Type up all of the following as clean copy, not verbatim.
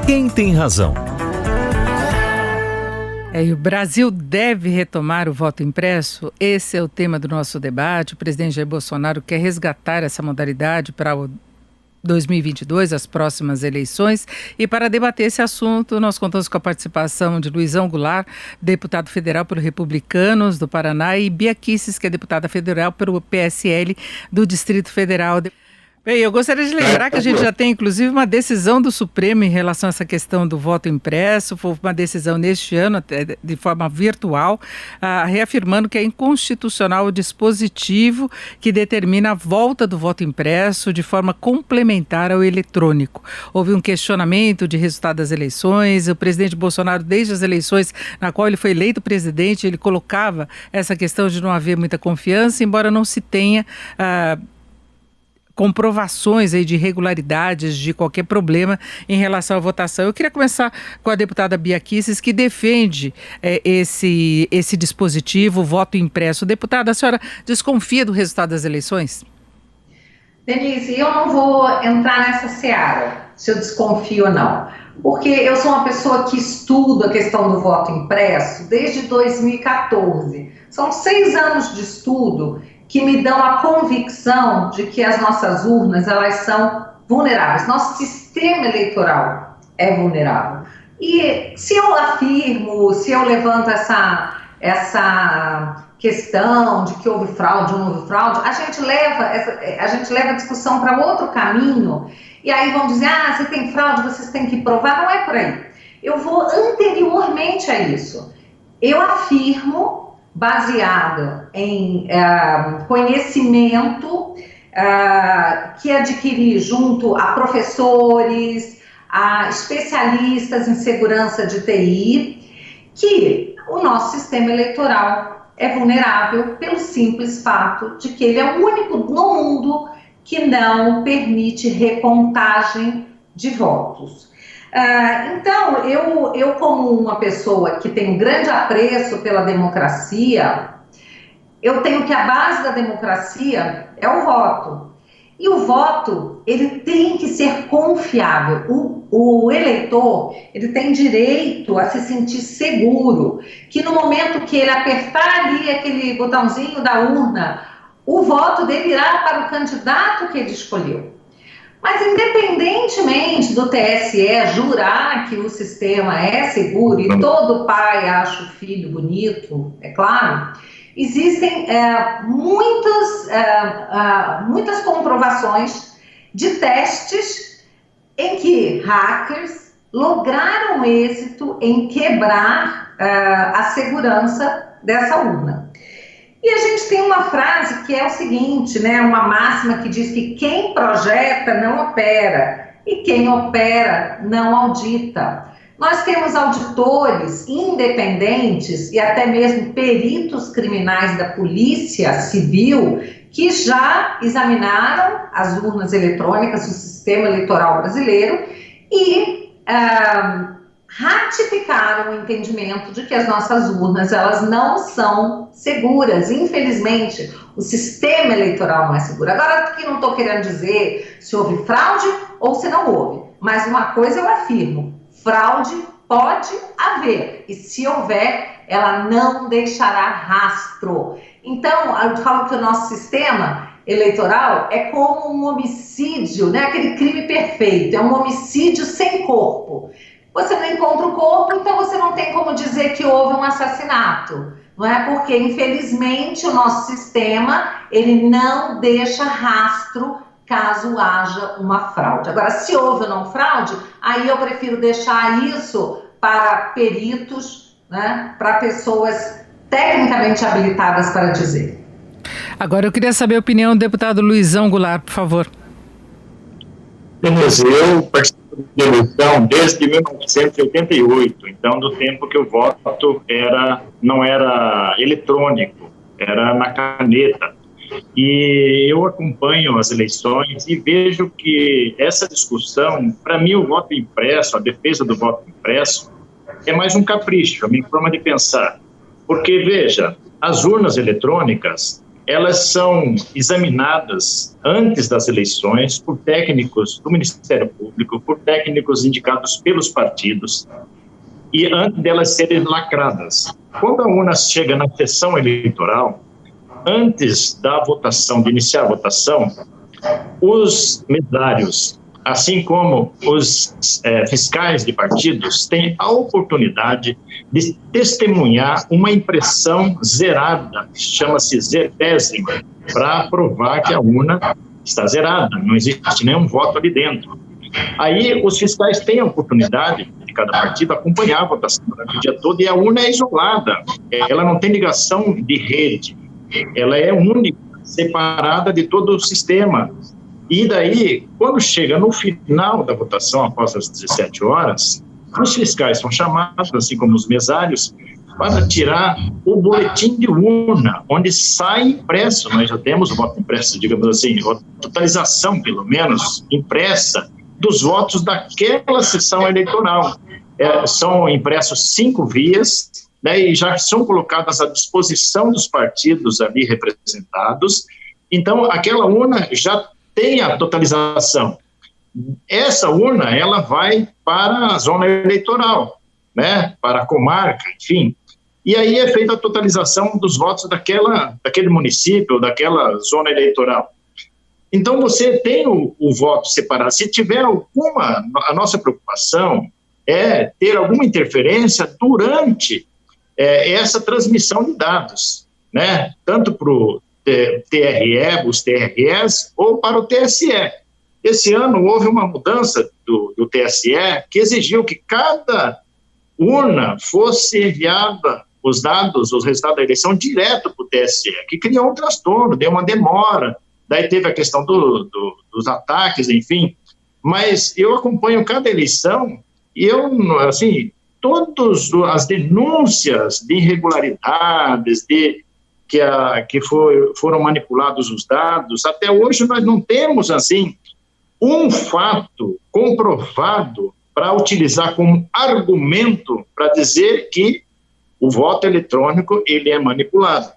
Quem tem razão? E o Brasil deve retomar o voto impresso? Esse é o tema do nosso debate. O presidente Jair Bolsonaro quer resgatar essa modalidade para o 2022, as próximas eleições. E para debater esse assunto, nós contamos com a participação de Luizão Goulart, deputado federal pelo Republicanos do Paraná, e Bia Kicis, que é deputada federal pelo PSL do Distrito Federal. Bem, eu gostaria de lembrar que a gente já tem, inclusive, uma decisão do Supremo em relação a essa questão do voto impresso. Foi uma decisão neste ano, até de forma virtual, reafirmando que é inconstitucional o dispositivo que determina a volta do voto impresso de forma complementar ao eletrônico. Houve um questionamento de resultado das eleições. O presidente Bolsonaro, desde as eleições na qual ele foi eleito presidente, ele colocava essa questão de não haver muita confiança, embora não se tenha comprovações aí de irregularidades, de qualquer problema em relação à votação. Eu queria começar com a deputada Bia Kicis, que defende esse dispositivo, o voto impresso. Deputada, a senhora desconfia do resultado das eleições? Denise, eu não vou entrar nessa seara, se eu desconfio ou não, porque eu sou uma pessoa que estuda a questão do voto impresso desde 2014. São 6 anos de estudo que me dão a convicção de que as nossas urnas, elas são vulneráveis. Nosso sistema eleitoral é vulnerável. E se eu afirmo, se eu levanto essa questão de que houve fraude ou não houve fraude, a gente leva a discussão para outro caminho, e aí vão dizer, se tem fraude, vocês têm que provar. Não é por aí. Eu vou anteriormente a isso. Eu afirmo, baseado em conhecimento que adquiri junto a professores, a especialistas em segurança de TI, que o nosso sistema eleitoral é vulnerável pelo simples fato de que ele é o único no mundo que não permite recontagem de votos. Então, eu como uma pessoa que tem um grande apreço pela democracia, eu tenho que a base da democracia é o voto. E o voto, ele tem que ser confiável. O eleitor, ele tem direito a se sentir seguro, que no momento que ele apertar ali aquele botãozinho da urna, o voto dele irá para o candidato que ele escolheu. Mas independentemente do TSE jurar que o sistema é seguro, e todo pai acha o filho bonito, é claro, existem muitas comprovações de testes em que hackers lograram êxito em quebrar a segurança dessa urna. E a gente tem uma frase que é o seguinte, né, uma máxima que diz que quem projeta não opera e quem opera não audita. Nós temos auditores independentes e até mesmo peritos criminais da Polícia Civil que já examinaram as urnas eletrônicas do sistema eleitoral brasileiro e ratificaram o entendimento de que as nossas urnas, elas não são seguras. Infelizmente, o sistema eleitoral não é seguro. Agora, aqui não estou querendo dizer se houve fraude ou se não houve, mas uma coisa eu afirmo, fraude pode haver, e se houver, ela não deixará rastro. Então, eu falo que o nosso sistema eleitoral é como um homicídio, né? Aquele crime perfeito, é um homicídio sem corpo. Você não encontra o corpo, então você não tem como dizer que houve um assassinato, não é? Porque, infelizmente, o nosso sistema, ele não deixa rastro caso haja uma fraude. Agora, se houve ou não fraude, aí eu prefiro deixar isso para peritos, né? Para pessoas tecnicamente habilitadas para dizer. Agora, eu queria saber a opinião do deputado Luizão Goulart, por favor. Denise, eu participo de eleição desde 1988, então do tempo que o voto não era eletrônico, era na caneta. E eu acompanho as eleições e vejo que essa discussão, para mim o voto impresso, a defesa do voto impresso, é mais um capricho, a minha forma de pensar. Porque, veja, as urnas eletrônicas, elas são examinadas antes das eleições por técnicos do Ministério Público, por técnicos indicados pelos partidos, e antes delas serem lacradas. Quando a urna chega na sessão eleitoral, antes da votação, de iniciar a votação, os mesários, assim como os fiscais de partidos, têm a oportunidade de testemunhar uma impressão zerada, chama-se zerésima, para provar que a urna está zerada, não existe nenhum voto ali dentro. Aí os fiscais têm a oportunidade de cada partido acompanhar a votação durante o dia todo, e a urna é isolada, ela não tem ligação de rede, ela é única, separada de todo o sistema. E daí, quando chega no final da votação, após as 17 horas, os fiscais são chamados, assim como os mesários, para tirar o boletim de urna, onde sai impresso, nós já temos o voto impresso, digamos assim, a totalização, pelo menos, impressa, dos votos daquela sessão eleitoral. São impressos 5 vias, né, e já são colocadas à disposição dos partidos ali representados. Então, aquela urna já tem a totalização. Essa urna, ela vai para a zona eleitoral, né, para a comarca, enfim. E aí é feita a totalização dos votos daquele município, daquela zona eleitoral. Então, você tem o voto separado. Se tiver alguma, a nossa preocupação é ter alguma interferência durante essa transmissão de dados, né? Tanto para o TRE, os TREs, ou para o TSE. Esse ano houve uma mudança do TSE que exigiu que cada urna fosse enviada os dados, os resultados da eleição direto para o TSE, que criou um transtorno, deu uma demora. Daí teve a questão dos ataques, enfim. Mas eu acompanho cada eleição e eu, assim, todas as denúncias de irregularidades, que foram manipulados os dados, até hoje nós não temos, assim, um fato comprovado para utilizar como argumento para dizer que o voto eletrônico ele é manipulado.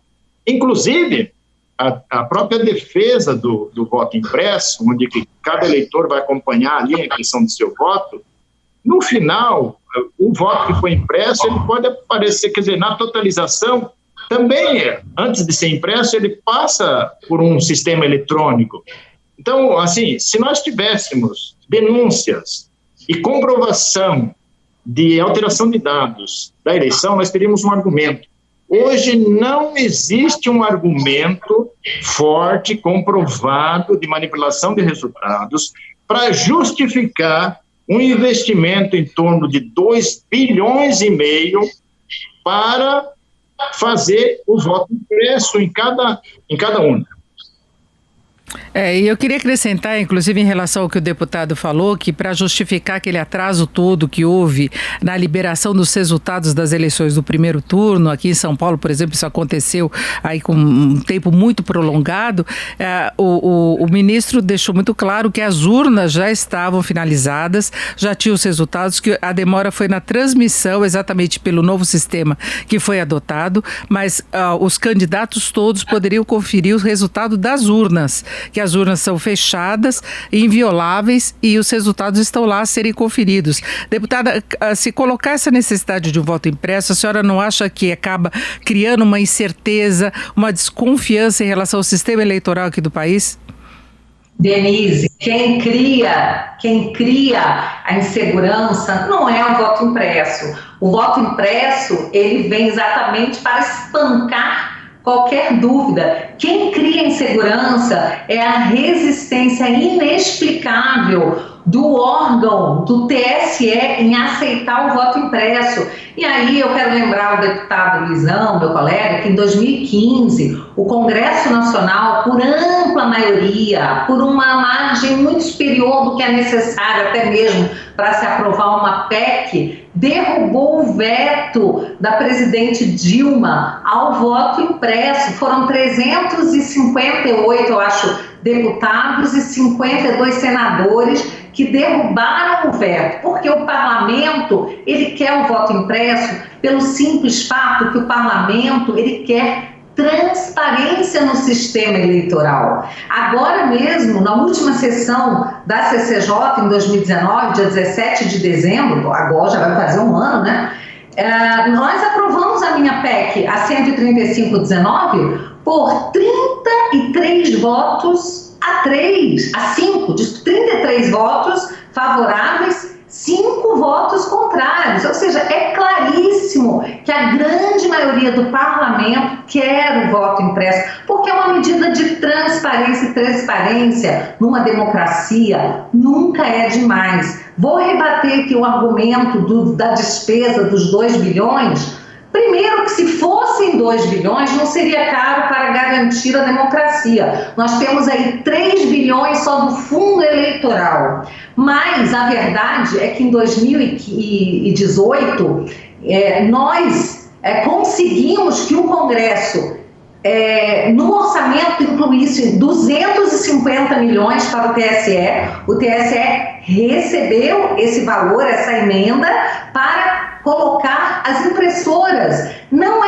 Inclusive, a própria defesa do voto impresso, onde que cada eleitor vai acompanhar ali a questão do seu voto, no final, o voto que foi impresso, ele pode aparecer, quer dizer, na totalização, também, antes de ser impresso, ele passa por um sistema eletrônico. Então, assim, se nós tivéssemos denúncias e comprovação de alteração de dados da eleição, nós teríamos um argumento. Hoje não existe um argumento forte, comprovado de manipulação de resultados para justificar um investimento em torno de 2,5 bilhões para fazer o voto impresso em cada urna. E eu queria acrescentar, inclusive em relação ao que o deputado falou, que para justificar aquele atraso todo que houve na liberação dos resultados das eleições do primeiro turno, aqui em São Paulo, por exemplo, isso aconteceu aí com um tempo muito prolongado, o ministro deixou muito claro que as urnas já estavam finalizadas, já tinham os resultados, que a demora foi na transmissão, exatamente pelo novo sistema que foi adotado, mas os candidatos todos poderiam conferir o resultado das urnas, que as urnas são fechadas, invioláveis, e os resultados estão lá a serem conferidos. Deputada, se colocar essa necessidade de um voto impresso, a senhora não acha que acaba criando uma incerteza, uma desconfiança em relação ao sistema eleitoral aqui do país? Denise, quem cria a insegurança não é o voto impresso. O voto impresso, ele vem exatamente para espancar qualquer dúvida. Quem cria insegurança é a resistência inexplicável do órgão, do TSE, em aceitar o voto impresso. E aí eu quero lembrar o deputado Luizão, meu colega, que em 2015 o Congresso Nacional, por ampla maioria, por uma margem muito superior do que é necessário até mesmo para se aprovar uma PEC, derrubou o veto da presidente Dilma ao voto impresso. Foram 358, eu acho, deputados e 52 senadores que derrubaram o veto, porque o parlamento, ele quer o voto impresso pelo simples fato que o parlamento, ele quer transparência no sistema eleitoral. Agora mesmo, na última sessão da CCJ, em 2019, dia 17 de dezembro, agora já vai fazer um ano, né? Nós aprovamos a minha PEC, a 13519, por 33 votos a 5, de 33 votos favoráveis, 5 votos contrários, ou seja, é claríssimo que a grande maioria do parlamento quer o voto impresso, porque é uma medida de transparência, e transparência numa democracia nunca é demais. Vou rebater aqui o argumento da despesa dos 2 bilhões. Primeiro, que se fossem 2 bilhões, não seria caro para garantir a democracia. Nós temos aí 3 bilhões só do fundo eleitoral. Mas a verdade é que em 2018, nós conseguimos que o Congresso, no orçamento, incluísse 250 milhões para o TSE. O TSE recebeu esse valor, essa emenda, para colocar as impressoras. Não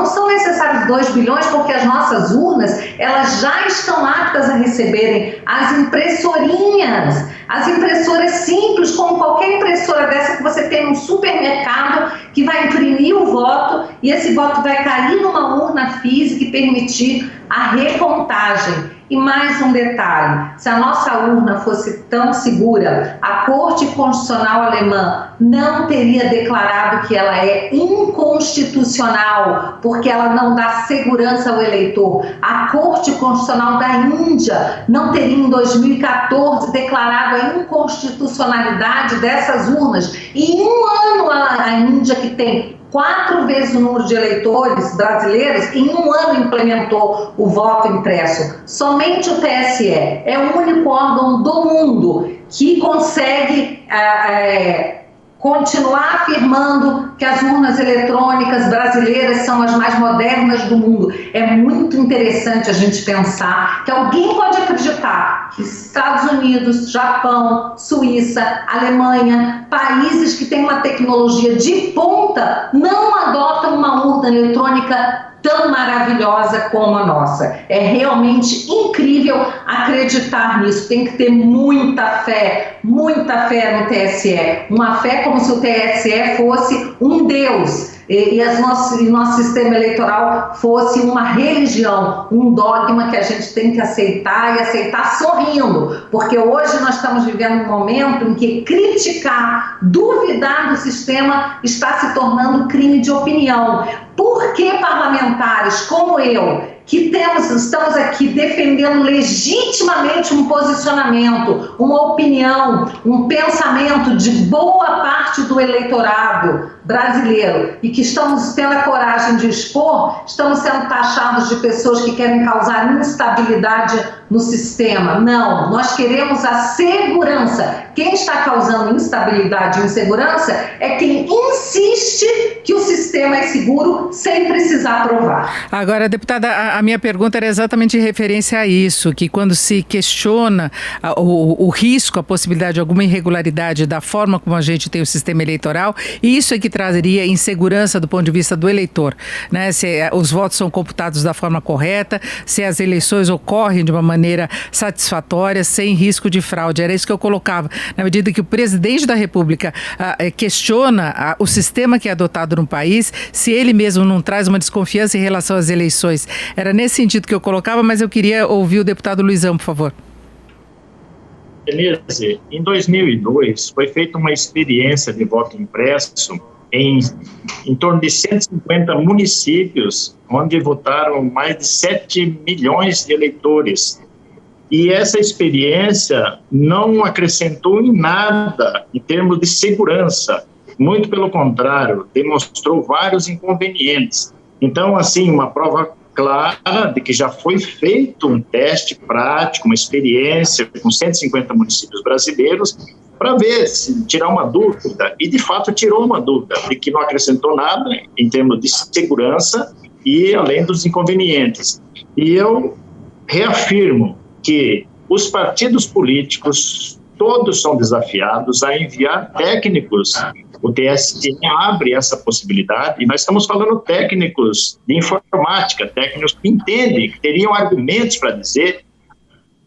são necessários 2 bilhões, porque as nossas urnas, elas já estão aptas a receberem as impressorinhas, as impressoras simples, como qualquer impressora dessa que você tem no supermercado, que vai imprimir o voto, e esse voto vai cair numa urna física e permitir a recontagem. E mais um detalhe, se a nossa urna fosse tão segura, a Corte Constitucional Alemã não teria declarado que ela é inconstitucional, porque ela não dá segurança ao eleitor. A Corte Constitucional da Índia não teria, em 2014, declarado a inconstitucionalidade dessas urnas. E em um ano, a Índia, que tem 4 vezes o número de eleitores brasileiros, em um ano implementou o voto impresso. Somente o TSE é o único órgão do mundo que consegue continuar afirmando que as urnas eletrônicas brasileiras são as mais modernas do mundo. É muito interessante a gente pensar que alguém pode acreditar que Estados Unidos, Japão, Suíça, Alemanha, países que têm uma tecnologia de ponta, não adotam uma urna eletrônica tão maravilhosa como a nossa. É realmente incrível acreditar nisso. Tem que ter muita fé no TSE. Uma fé como se o TSE fosse um Deus e nosso sistema eleitoral fosse uma religião, um dogma que a gente tem que aceitar e aceitar sorrindo, porque hoje nós estamos vivendo um momento em que criticar, duvidar do sistema está se tornando crime de opinião. Por que parlamentares como eu, que estamos aqui defendendo legitimamente um posicionamento, uma opinião, um pensamento de boa parte do eleitorado brasileiro e que estamos tendo a coragem de expor, estamos sendo taxados de pessoas que querem causar instabilidade no sistema? Não, nós queremos a segurança. Quem está causando instabilidade e insegurança é quem insiste que o sistema é seguro sem precisar provar. Agora, deputada, a minha pergunta era exatamente em referência a isso, que quando se questiona o risco, a possibilidade de alguma irregularidade da forma como a gente tem o sistema eleitoral, isso é que trazeria insegurança do ponto de vista do eleitor, né? Se os votos são computados da forma correta, se as eleições ocorrem de uma maneira satisfatória, sem risco de fraude. Era isso que eu colocava. Na medida que o presidente da República questiona o sistema que é adotado no país, se ele mesmo não traz uma desconfiança em relação às eleições. Era nesse sentido que eu colocava, mas eu queria ouvir o deputado Luizão, por favor. Denise, em 2002 foi feita uma experiência de voto impresso em torno de 150 municípios, onde votaram mais de 7 milhões de eleitores. E essa experiência não acrescentou em nada em termos de segurança. Muito pelo contrário, demonstrou vários inconvenientes. Então, assim, uma prova clara de que já foi feito um teste prático, uma experiência com 150 municípios brasileiros, para ver, se tirar uma dúvida, e de fato tirou uma dúvida, de que não acrescentou nada em termos de segurança e além dos inconvenientes. E eu reafirmo que os partidos políticos todos são desafiados a enviar técnicos. O TSE abre essa possibilidade, e nós estamos falando técnicos de informática, técnicos que entendem, que teriam argumentos para dizer,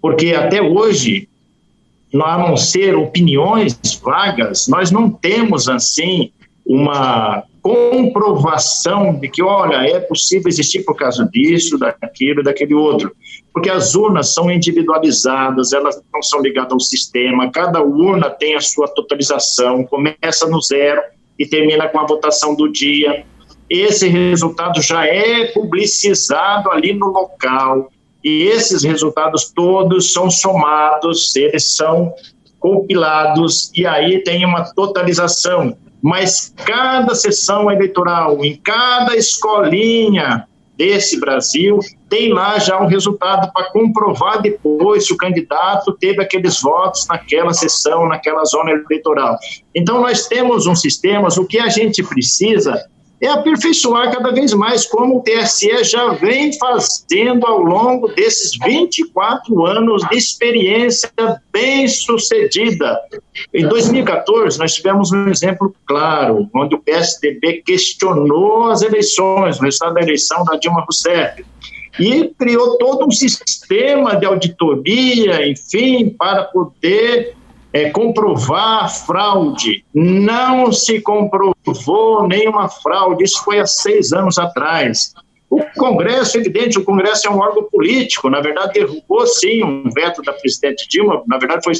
porque até hoje, a não ser opiniões vagas, nós não temos, assim, uma comprovação de que, olha, é possível existir por causa disso, daquilo, daquele outro. Porque as urnas são individualizadas, elas não são ligadas ao sistema, cada urna tem a sua totalização, começa no zero e termina com a votação do dia. Esse resultado já é publicizado ali no local, e esses resultados todos são somados, eles são compilados, e aí tem uma totalização. Mas cada sessão eleitoral, em cada escolinha desse Brasil, tem lá já um resultado para comprovar depois se o candidato teve aqueles votos naquela sessão, naquela zona eleitoral. Então, nós temos um sistema, o que a gente precisa é aperfeiçoar cada vez mais, como o TSE já vem fazendo ao longo desses 24 anos de experiência bem-sucedida. Em 2014, nós tivemos um exemplo claro, onde o PSDB questionou as eleições, o resultado da eleição da Dilma Rousseff, e criou todo um sistema de auditoria, enfim, para poder comprovar fraude. Não se comprovou nenhuma fraude, isso foi há 6 anos atrás. O Congresso, evidente, o Congresso é um órgão político, na verdade derrubou sim um veto da presidente Dilma, na verdade foi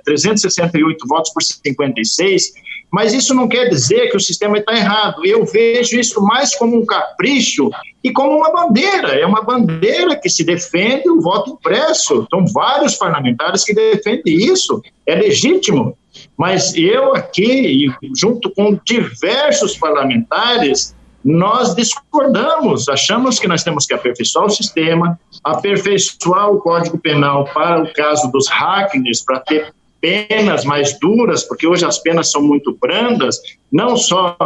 368 votos por 56, mas isso não quer dizer que o sistema está errado. Eu vejo isso mais como um capricho e como uma bandeira. É uma bandeira que se defende o voto impresso. São vários parlamentares que defendem isso. É legítimo. Mas eu aqui, junto com diversos parlamentares, nós discordamos. Achamos que nós temos que aperfeiçoar o sistema, aperfeiçoar o Código Penal para o caso dos hackers, para ter penas mais duras, porque hoje as penas são muito brandas, não só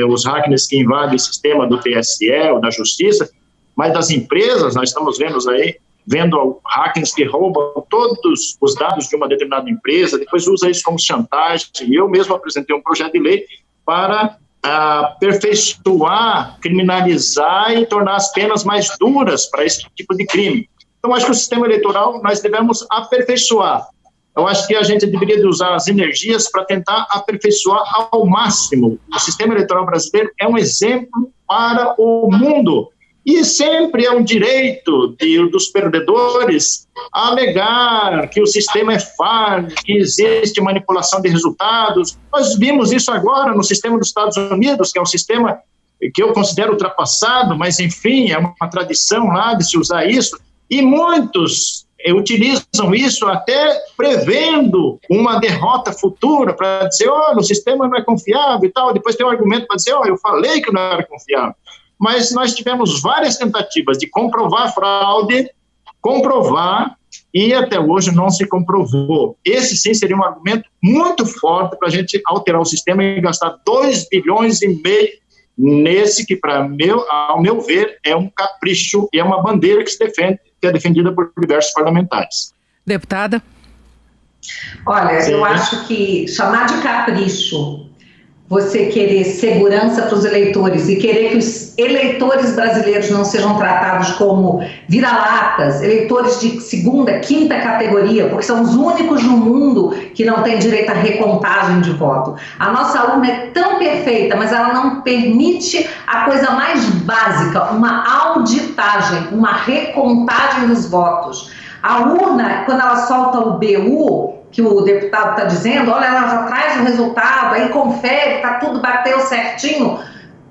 os hackers que invadem o sistema do TSE ou da Justiça, mas das empresas. Nós estamos vendo hackers que roubam todos os dados de uma determinada empresa, depois usa isso como chantagem. Eu mesmo apresentei um projeto de lei para aperfeiçoar, criminalizar e tornar as penas mais duras para esse tipo de crime. Então, acho que o sistema eleitoral nós devemos aperfeiçoar. Eu acho que a gente deveria usar as energias para tentar aperfeiçoar ao máximo. O sistema eleitoral brasileiro é um exemplo para o mundo. E sempre é um direito dos perdedores alegar que o sistema é falho, que existe manipulação de resultados. Nós vimos isso agora no sistema dos Estados Unidos, que é um sistema que eu considero ultrapassado, mas, enfim, é uma tradição lá de se usar isso. E muitos utilizam isso até prevendo uma derrota futura para dizer, olha, o sistema não é confiável e tal. Depois tem um argumento para dizer, olha, eu falei que não era confiável. Mas nós tivemos várias tentativas de comprovar fraude, e até hoje não se comprovou. Esse sim seria um argumento muito forte para a gente alterar o sistema e gastar 2,5 bilhões nesse que, ao meu ver, é um capricho e é uma bandeira que é defendida por diversos parlamentares. Deputada? Olha, sim. Eu acho que chamar de capricho você querer segurança para os eleitores e querer que os eleitores brasileiros não sejam tratados como vira-latas, eleitores de segunda, quinta categoria, porque são os únicos no mundo que não têm direito à recontagem de voto. A nossa urna é tão perfeita, mas ela não permite a coisa mais básica, uma auditagem, uma recontagem dos votos. A urna, quando ela solta o BU, que o deputado está dizendo, olha, ela já traz o resultado, aí confere, tá tudo, bateu certinho.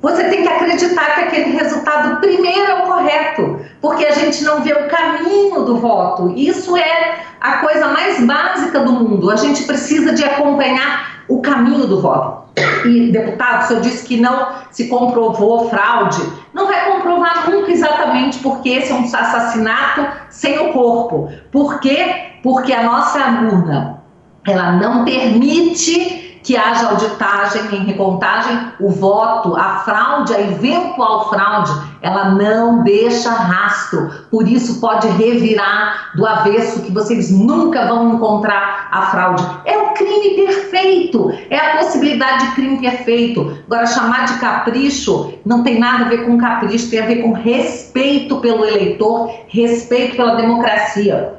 Você tem que acreditar que aquele resultado primeiro é o correto, porque a gente não vê o caminho do voto. Isso é a coisa mais básica do mundo. A gente precisa de acompanhar o caminho do voto. E, deputado, o senhor disse que não se comprovou fraude. Não vai comprovar nunca exatamente porque esse é um assassinato sem o corpo. Por quê? Porque a nossa urna, ela não permite que haja auditagem em recontagem, o voto, a fraude, a eventual fraude, ela não deixa rastro, por isso pode revirar do avesso, que vocês nunca vão encontrar a fraude. É o crime perfeito, é a possibilidade de crime perfeito. Agora, chamar de capricho não tem nada a ver com capricho, tem a ver com respeito pelo eleitor, respeito pela democracia.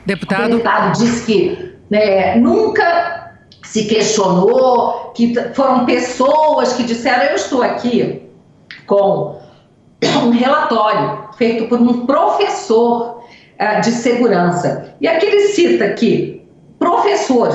Deputado, o deputado disse que nunca se questionou, que foram pessoas que disseram, eu estou aqui com um relatório feito por um professor de segurança. E aqui ele cita que o professor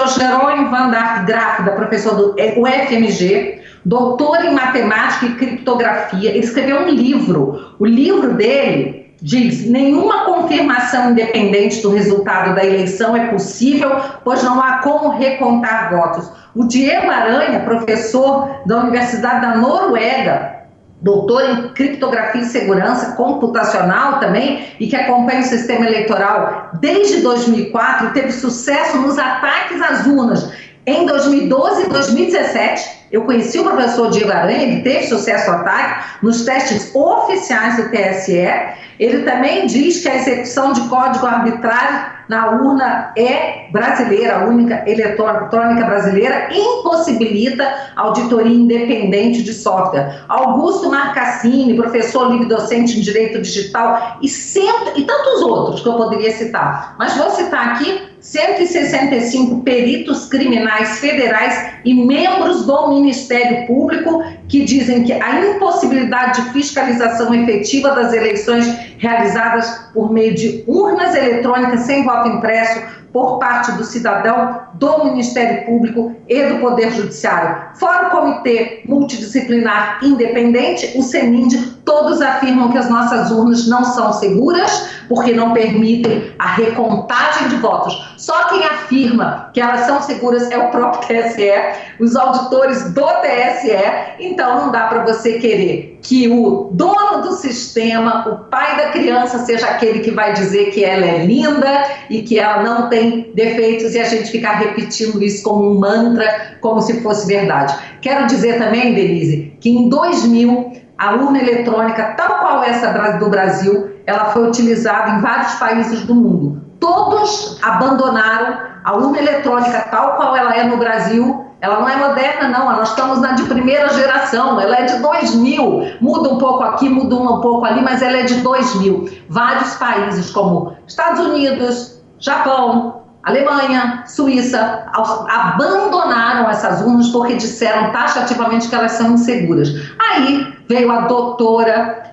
Jerônimo Van der Graaf, professor do UFMG, doutor em matemática e criptografia, ele escreveu um livro. O livro dele diz: nenhuma confirmação independente do resultado da eleição é possível, pois não há como recontar votos. O Diego Aranha, professor da Universidade da Noruega, doutor em criptografia e segurança computacional também, e que acompanha o sistema eleitoral desde 2004, teve sucesso nos ataques às urnas. Em 2012 e 2017, eu conheci o professor Diego Aranha, ele teve sucesso no ataque, nos testes oficiais do TSE. Ele também diz que a execução de código arbitrário na urna é brasileira, a única eletrônica brasileira, impossibilita auditoria independente de software. Augusto Marcassini, professor livre-docente em Direito Digital, e tantos outros que eu poderia citar. Mas vou citar aqui 165 peritos criminais federais e membros do Ministério Público que dizem que a impossibilidade de fiscalização efetiva das eleições realizadas por meio de urnas eletrônicas sem voto impresso por parte do cidadão, do Ministério Público e do Poder Judiciário. Fora o Comitê Multidisciplinar Independente, o CEMIND, todos afirmam que as nossas urnas não são seguras porque não permitem a recontagem de votos. Só quem afirma que elas são seguras é o próprio TSE, os auditores do TSE. Então não dá para você querer que o dono do sistema, o pai da criança, seja aquele que vai dizer que ela é linda e que ela não tem defeitos e a gente ficar repetindo isso como um mantra, como se fosse verdade. Quero dizer também, Denise, que em 2000, a urna eletrônica, tal qual essa do Brasil, ela foi utilizada em vários países do mundo. Todos abandonaram a urna eletrônica tal qual ela é no Brasil. Ela não é moderna, não, nós estamos na de primeira geração, ela é de 2000, muda um pouco aqui, muda um pouco ali, mas ela é de 2000. Vários países como Estados Unidos, Japão, Alemanha, Suíça, abandonaram essas urnas porque disseram taxativamente que elas são inseguras. Aí veio a doutora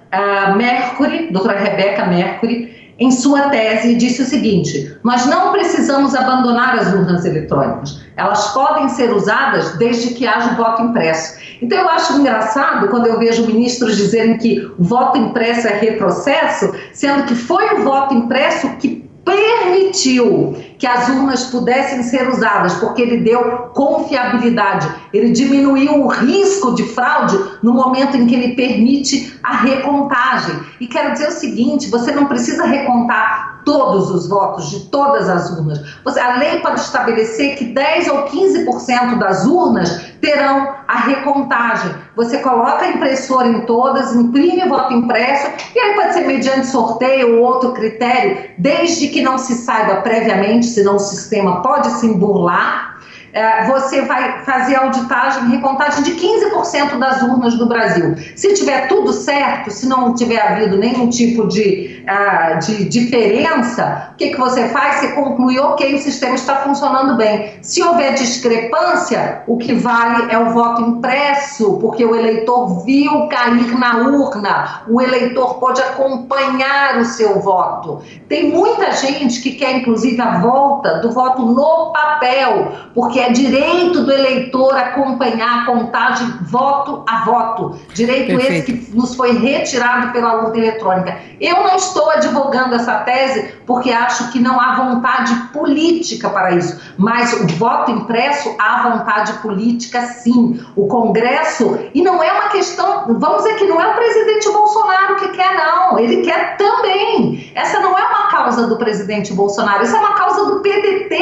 doutora Rebeca Mercury, em sua tese, disse o seguinte: nós não precisamos abandonar as urnas eletrônicas, elas podem ser usadas desde que haja o voto impresso. Então eu acho engraçado quando eu vejo ministros dizerem que o voto impresso é retrocesso, sendo que foi o voto impresso que permitiu que as urnas pudessem ser usadas, porque ele deu confiabilidade, ele diminuiu o risco de fraude no momento em que ele permite a recontagem. E quero dizer o seguinte: você não precisa recontar todos os votos de todas as urnas. A lei pode estabelecer que 10 ou 15% das urnas terão a recontagem. Você coloca a impressora em todas, imprime o voto impresso, e aí pode ser mediante sorteio ou outro critério, desde que não se saiba previamente, senão o sistema pode se burlar. Você vai fazer a auditagem, recontagem de 15% das urnas do Brasil. Se tiver tudo certo, se não tiver havido nenhum tipo de diferença, o que você faz? Você conclui, ok, o sistema está funcionando bem. Se houver discrepância, o que vale é o voto impresso, porque o eleitor viu cair na urna, o eleitor pode acompanhar o seu voto. Tem muita gente que quer, inclusive, a volta do voto no papel, porque é direito do eleitor acompanhar a contagem voto a voto. Direito esse que nos foi retirado pela urna eletrônica. Eu não estou advogando essa tese porque acho que não há vontade política para isso, mas o voto impresso há vontade política sim. O Congresso, e não é uma questão, vamos dizer que não é o presidente Bolsonaro que quer, não, ele quer também. Essa não é uma causa do presidente Bolsonaro, essa é uma causa do PDT,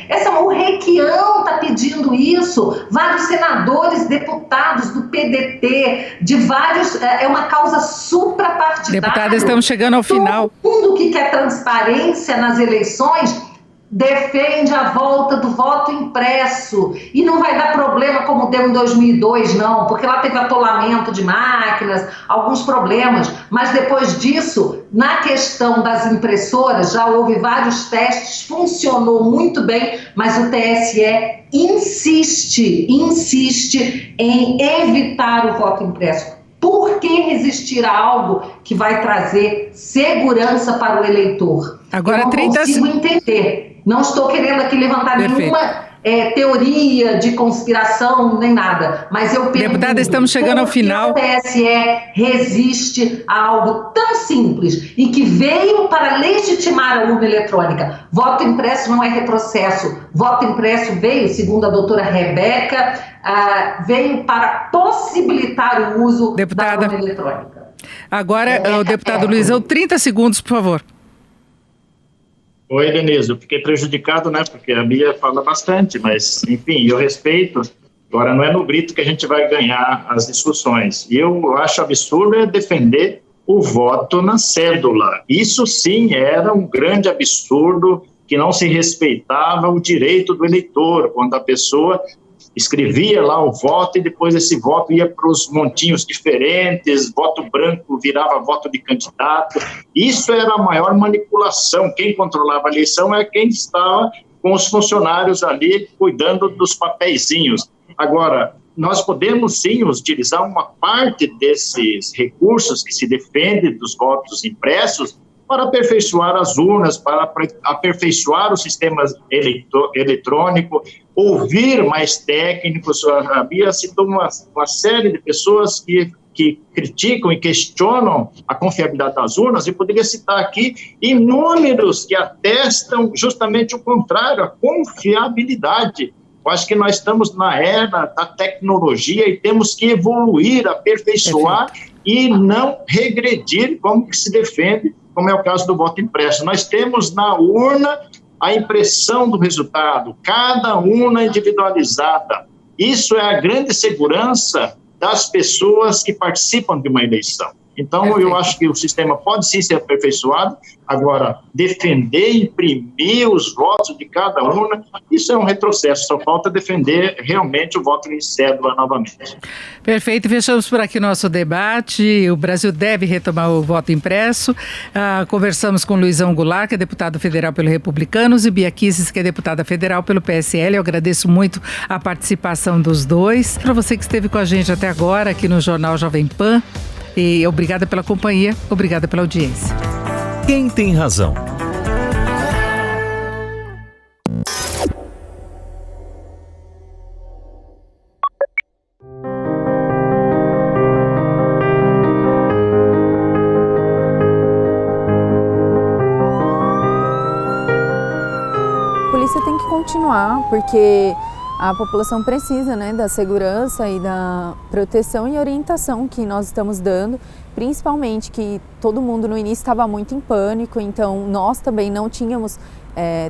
essa é o Requião eleição está pedindo isso, vários senadores, deputados do PDT, de vários, é uma causa suprapartidária. Deputada, estamos chegando ao final. Todo mundo que quer transparência nas eleições defende a volta do voto impresso. E não vai dar problema como deu em 2002, não, porque lá teve atolamento de máquinas, alguns problemas. Mas depois disso, na questão das impressoras, já houve vários testes, funcionou muito bem, mas o TSE insiste em evitar o voto impresso. Por que resistir a algo que vai trazer segurança para o eleitor? Agora, eu não 30 consigo entender. Não estou querendo aqui levantar nenhuma teoria de conspiração, nem nada. Mas eu pergunto, deputada, estamos chegando ao final. O TSE resiste a algo tão simples e que veio para legitimar a urna eletrônica. Voto impresso não é retrocesso. Voto impresso veio, segundo a doutora Rebeca, veio para possibilitar o uso da urna eletrônica. Agora, o deputado Luizão, 30 segundos, por favor. Oi, Denise, eu fiquei prejudicado, né, porque a Bia fala bastante, mas, enfim, eu respeito. Agora, não é no grito que a gente vai ganhar as discussões. E eu acho absurdo defender o voto na cédula. Isso sim era um grande absurdo, que não se respeitava o direito do eleitor, quando a pessoa escrevia lá o voto e depois esse voto ia para os montinhos diferentes, voto branco virava voto de candidato. Isso era a maior manipulação. Quem controlava a eleição é quem estava com os funcionários ali cuidando dos papeizinhos. Agora, nós podemos sim utilizar uma parte desses recursos que se defende dos votos impressos para aperfeiçoar as urnas, para aperfeiçoar o sistema eletrônico, ouvir mais técnicos. A Bia citou uma série de pessoas que criticam e questionam a confiabilidade das urnas, e poderia citar aqui inúmeros que atestam justamente o contrário, a confiabilidade. Eu acho que nós estamos na era da tecnologia e temos que evoluir, aperfeiçoar e não regredir como que se defende, como é o caso do voto impresso. Nós temos na urna a impressão do resultado, cada urna individualizada. Isso é a grande segurança das pessoas que participam de uma eleição. Então, eu acho que o sistema pode sim ser aperfeiçoado. Agora, defender, imprimir os votos de cada urna, isso é um retrocesso. Só falta defender realmente o voto em cédula novamente. Perfeito. Fechamos por aqui nosso debate. O Brasil deve retomar o voto impresso. Conversamos com Luizão Goulart, que é deputado federal pelo Republicanos, e Bia Kicis, que é deputada federal pelo PSL. Eu agradeço muito a participação dos dois. Para você que esteve com a gente até agora aqui no Jornal Jovem Pan, e obrigada pela companhia, obrigada pela audiência. Quem tem razão? A polícia tem que continuar, porque a população precisa, né, da segurança e da proteção e orientação que nós estamos dando, principalmente que todo mundo no início estava muito em pânico, então nós também não tínhamos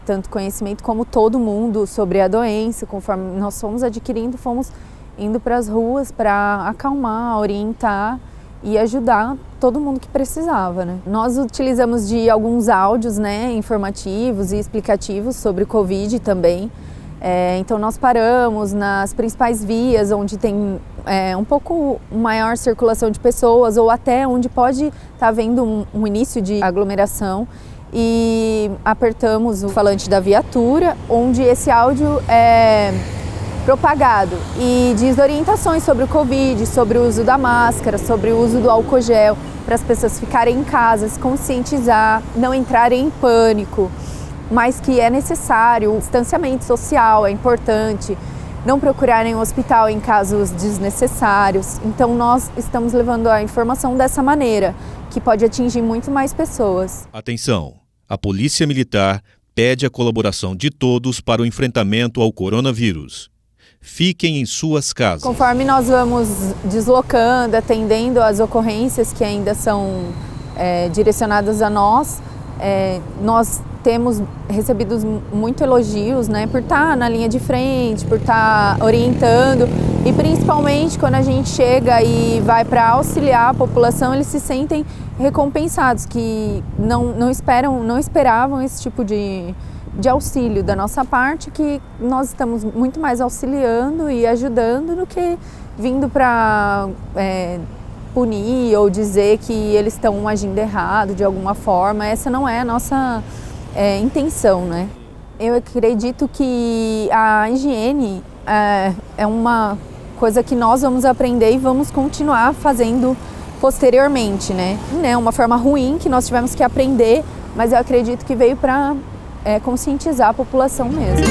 tanto conhecimento como todo mundo sobre a doença. Conforme nós fomos adquirindo, fomos indo para as ruas para acalmar, orientar e ajudar todo mundo que precisava, né? Nós utilizamos de alguns áudios, né, informativos e explicativos sobre o Covid também. Então nós paramos nas principais vias onde tem um pouco maior circulação de pessoas ou até onde pode estar havendo um início de aglomeração, e apertamos o falante da viatura, onde esse áudio é propagado e diz orientações sobre o Covid, sobre o uso da máscara, sobre o uso do álcool gel, para as pessoas ficarem em casa, se conscientizar, não entrarem em pânico, mas que é necessário, o distanciamento social é importante, não procurarem o hospital em casos desnecessários. Então nós estamos levando a informação dessa maneira, que pode atingir muito mais pessoas. Atenção! A Polícia Militar pede a colaboração de todos para o enfrentamento ao coronavírus. Fiquem em suas casas. Conforme nós vamos deslocando, atendendo as ocorrências que ainda são direcionadas a nós, nós temos recebido muito elogios, né, por estar na linha de frente, por estar orientando, e principalmente quando a gente chega e vai para auxiliar a população, eles se sentem recompensados, que não esperavam esse tipo de auxílio da nossa parte, que nós estamos muito mais auxiliando e ajudando do que vindo para punir ou dizer que eles estão agindo errado de alguma forma. Essa não é a nossa intenção, né? Eu acredito que a higiene é uma coisa que nós vamos aprender e vamos continuar fazendo posteriormente, né? Não é uma forma ruim que nós tivemos que aprender, mas eu acredito que veio para conscientizar a população mesmo.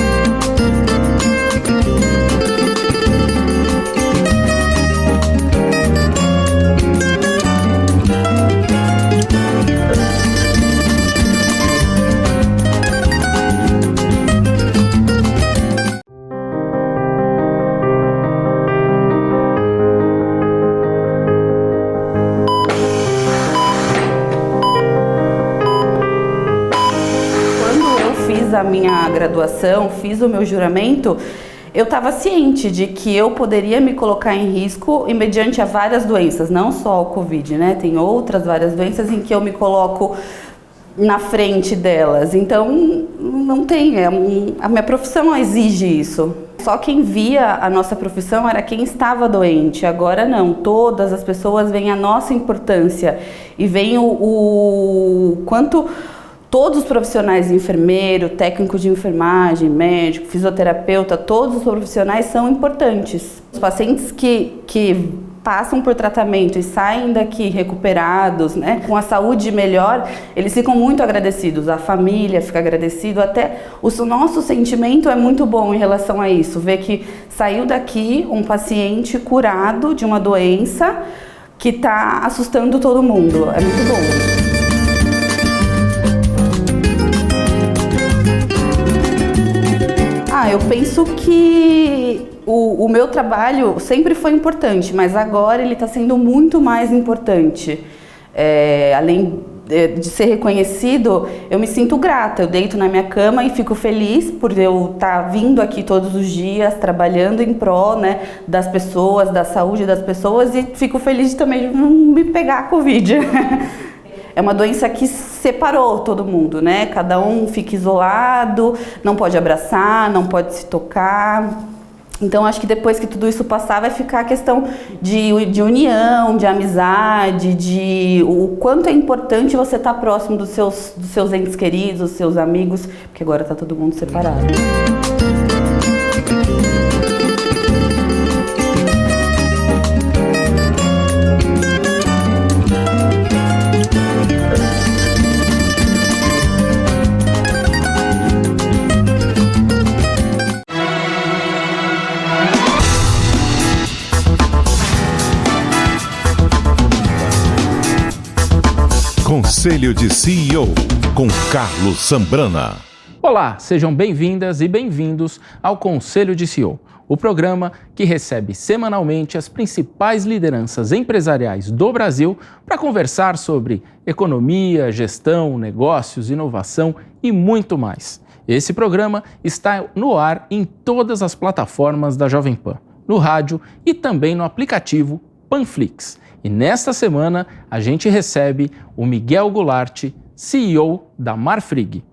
A minha graduação, fiz o meu juramento, eu estava ciente de que eu poderia me colocar em risco mediante a várias doenças, não só o Covid, né? Tem outras várias doenças em que eu me coloco na frente delas. Então, não tem, a minha profissão exige isso. Só quem via a nossa profissão era quem estava doente. Agora não, todas as pessoas veem a nossa importância e veem o quanto todos os profissionais, enfermeiro, técnico de enfermagem, médico, fisioterapeuta, todos os profissionais são importantes. Os pacientes que passam por tratamento e saem daqui recuperados, né, com a saúde melhor, eles ficam muito agradecidos, a família fica agradecida, até o nosso sentimento é muito bom em relação a isso, ver que saiu daqui um paciente curado de uma doença que está assustando todo mundo, é muito bom. Eu penso que o meu trabalho sempre foi importante, mas agora ele está sendo muito mais importante. Além de ser reconhecido, eu me sinto grata. Eu deito na minha cama e fico feliz por eu estar vindo aqui todos os dias, trabalhando em prol, né, das pessoas, da saúde das pessoas, e fico feliz também de não me pegar a Covid. É uma doença que separou todo mundo, né? Cada um fica isolado, não pode abraçar, não pode se tocar. Então, acho que depois que tudo isso passar, vai ficar a questão de união, de amizade, de o quanto é importante você estar próximo dos seus entes queridos, dos seus amigos, porque agora está todo mundo separado. Conselho de CEO, com Carlos Sambrana. Olá, sejam bem-vindas e bem-vindos ao Conselho de CEO, o programa que recebe semanalmente as principais lideranças empresariais do Brasil para conversar sobre economia, gestão, negócios, inovação e muito mais. Esse programa está no ar em todas as plataformas da Jovem Pan, no rádio e também no aplicativo Panflix. E nesta semana a gente recebe o Miguel Gularte, CEO da Marfrig.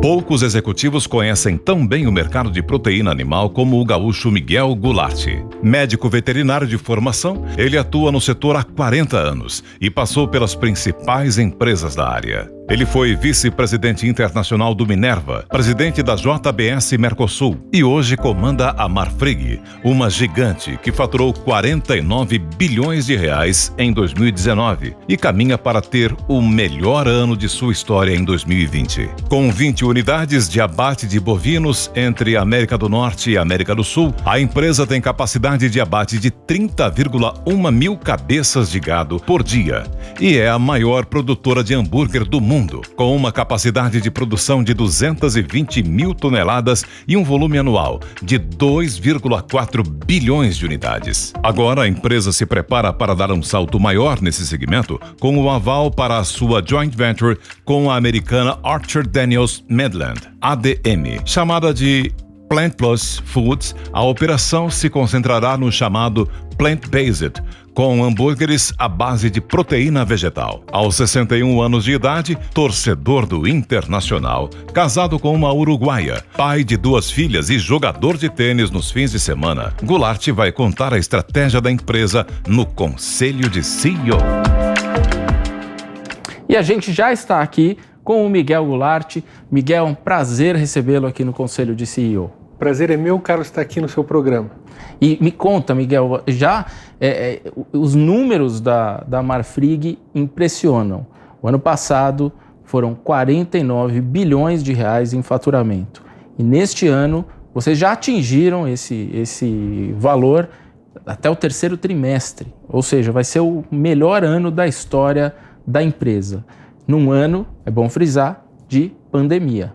Poucos executivos conhecem tão bem o mercado de proteína animal como o gaúcho Miguel Gularte. Médico veterinário de formação, ele atua no setor há 40 anos e passou pelas principais empresas da área. Ele foi vice-presidente internacional do Minerva, presidente da JBS Mercosul e hoje comanda a Marfrig, uma gigante que faturou 49 bilhões de reais em 2019 e caminha para ter o melhor ano de sua história em 2020. Com 20 unidades de abate de bovinos entre América do Norte e América do Sul, a empresa tem capacidade de abate de 30,1 mil cabeças de gado por dia e é a maior produtora de hambúrguer do mundo. mundo, com uma capacidade de produção de 220 mil toneladas e um volume anual de 2,4 bilhões de unidades. Agora, a empresa se prepara para dar um salto maior nesse segmento, com o aval para a sua joint venture com a americana Archer Daniels Midland, ADM, chamada de Plant Plus Foods. A operação se concentrará no chamado Plant-Based, com hambúrgueres à base de proteína vegetal. Aos 61 anos de idade, torcedor do Internacional, casado com uma uruguaia, pai de 2 filhas e jogador de tênis nos fins de semana, Goulart vai contar a estratégia da empresa no Conselho de CEO. E a gente já está aqui com o Miguel Goulart. Miguel, é um prazer recebê-lo aqui no Conselho de CEO. Prazer é meu, Carlos, estar aqui no seu programa. E me conta, Miguel, já os números da Marfrig impressionam. O ano passado foram 49 bilhões de reais em faturamento. E neste ano, vocês já atingiram esse valor até o 3º trimestre. Ou seja, vai ser o melhor ano da história da empresa. Num ano, é bom frisar, de pandemia.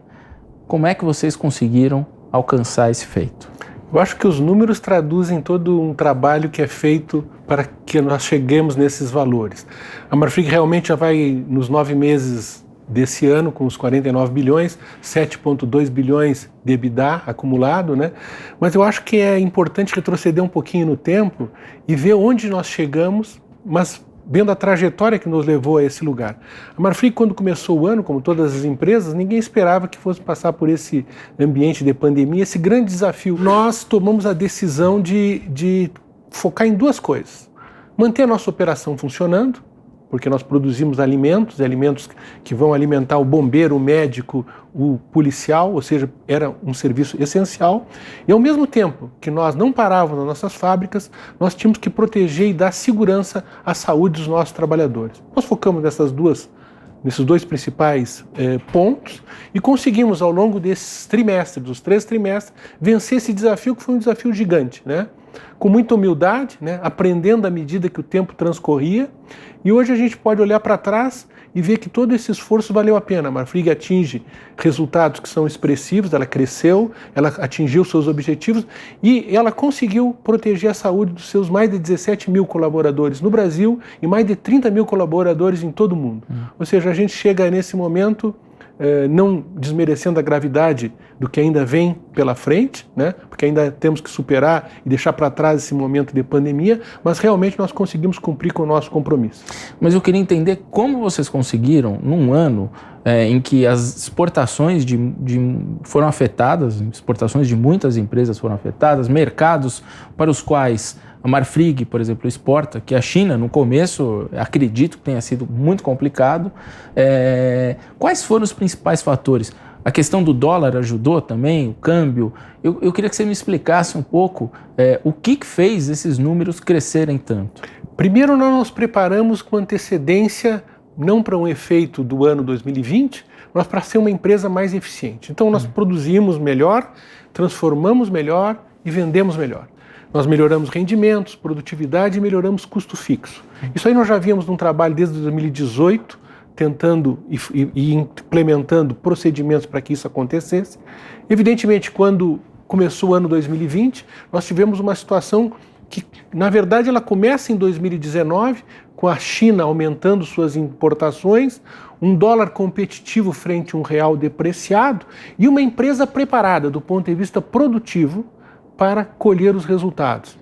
Como é que vocês conseguiram alcançar esse feito? Eu acho que os números traduzem todo um trabalho que é feito para que nós cheguemos nesses valores. A Marfrig realmente já vai nos 9 meses desse ano com os 49 bilhões, 7,2 bilhões de EBITDA acumulado, né? Mas eu acho que é importante retroceder um pouquinho no tempo e ver onde nós chegamos, mas vendo a trajetória que nos levou a esse lugar. A Marfrig, quando começou o ano, como todas as empresas, ninguém esperava que fosse passar por esse ambiente de pandemia, esse grande desafio. Nós tomamos a decisão de focar em 2 coisas. Manter a nossa operação funcionando, porque nós produzimos alimentos que vão alimentar o bombeiro, o médico, o policial, ou seja, era um serviço essencial. E ao mesmo tempo que nós não parávamos nas nossas fábricas, nós tínhamos que proteger e dar segurança à saúde dos nossos trabalhadores. Nós focamos nesses 2 principais pontos e conseguimos ao longo desses trimestres, dos 3 trimestres, vencer esse desafio que foi um desafio gigante, né? Com muita humildade, né? Aprendendo à medida que o tempo transcorria. E hoje a gente pode olhar para trás e ver que todo esse esforço valeu a pena. A Marfrig atinge resultados que são expressivos, ela cresceu, ela atingiu seus objetivos e ela conseguiu proteger a saúde dos seus mais de 17 mil colaboradores no Brasil e mais de 30 mil colaboradores em todo o mundo. Ou seja, a gente chega nesse momento não desmerecendo a gravidade do que ainda vem pela frente, né? Porque ainda temos que superar e deixar para trás esse momento de pandemia, mas realmente nós conseguimos cumprir com o nosso compromisso. Mas eu queria entender como vocês conseguiram, num ano em que as exportações foram afetadas, exportações de muitas empresas foram afetadas, mercados para os quais a Marfrig, por exemplo, exporta, que a China, no começo, acredito que tenha sido muito complicado. Quais foram os principais fatores? A questão do dólar ajudou também, o câmbio. Eu queria que você me explicasse um pouco o que fez esses números crescerem tanto. Primeiro, nós nos preparamos com antecedência, não para um efeito do ano 2020, mas para ser uma empresa mais eficiente. Então, nós produzimos melhor, transformamos melhor e vendemos melhor. Nós melhoramos rendimentos, produtividade e melhoramos custo fixo. Isso aí nós já víamos num trabalho desde 2018, tentando e implementando procedimentos para que isso acontecesse. Evidentemente, quando começou o ano 2020, nós tivemos uma situação que, na verdade, ela começa em 2019, com a China aumentando suas importações, um dólar competitivo frente a um real depreciado e uma empresa preparada do ponto de vista produtivo para colher os resultados.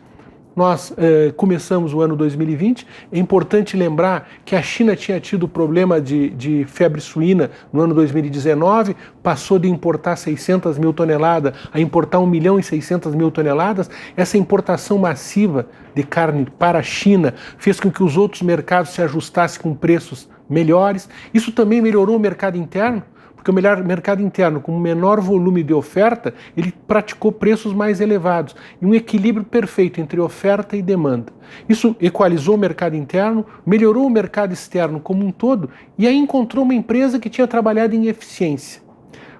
Nós começamos o ano 2020, é importante lembrar que a China tinha tido problema de febre suína no ano 2019, passou de importar 600 mil toneladas a importar 1.600.000 toneladas. Essa importação massiva de carne para a China fez com que os outros mercados se ajustassem com preços melhores. Isso também melhorou o mercado interno, porque o mercado interno, com menor volume de oferta, ele praticou preços mais elevados e um equilíbrio perfeito entre oferta e demanda. Isso equalizou o mercado interno, melhorou o mercado externo como um todo e aí encontrou uma empresa que tinha trabalhado em eficiência,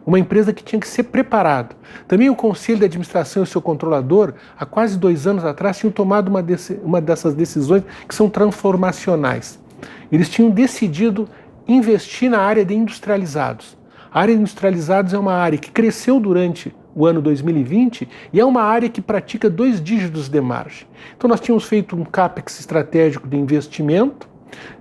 uma empresa que tinha que ser preparada. Também o Conselho de Administração e o seu controlador, há quase 2 anos atrás, tinham tomado uma dessas decisões que são transformacionais. Eles tinham decidido investir na área de industrializados. A área de industrializados é uma área que cresceu durante o ano 2020 e é uma área que pratica 2 dígitos de margem. Então nós tínhamos feito um CAPEX estratégico de investimento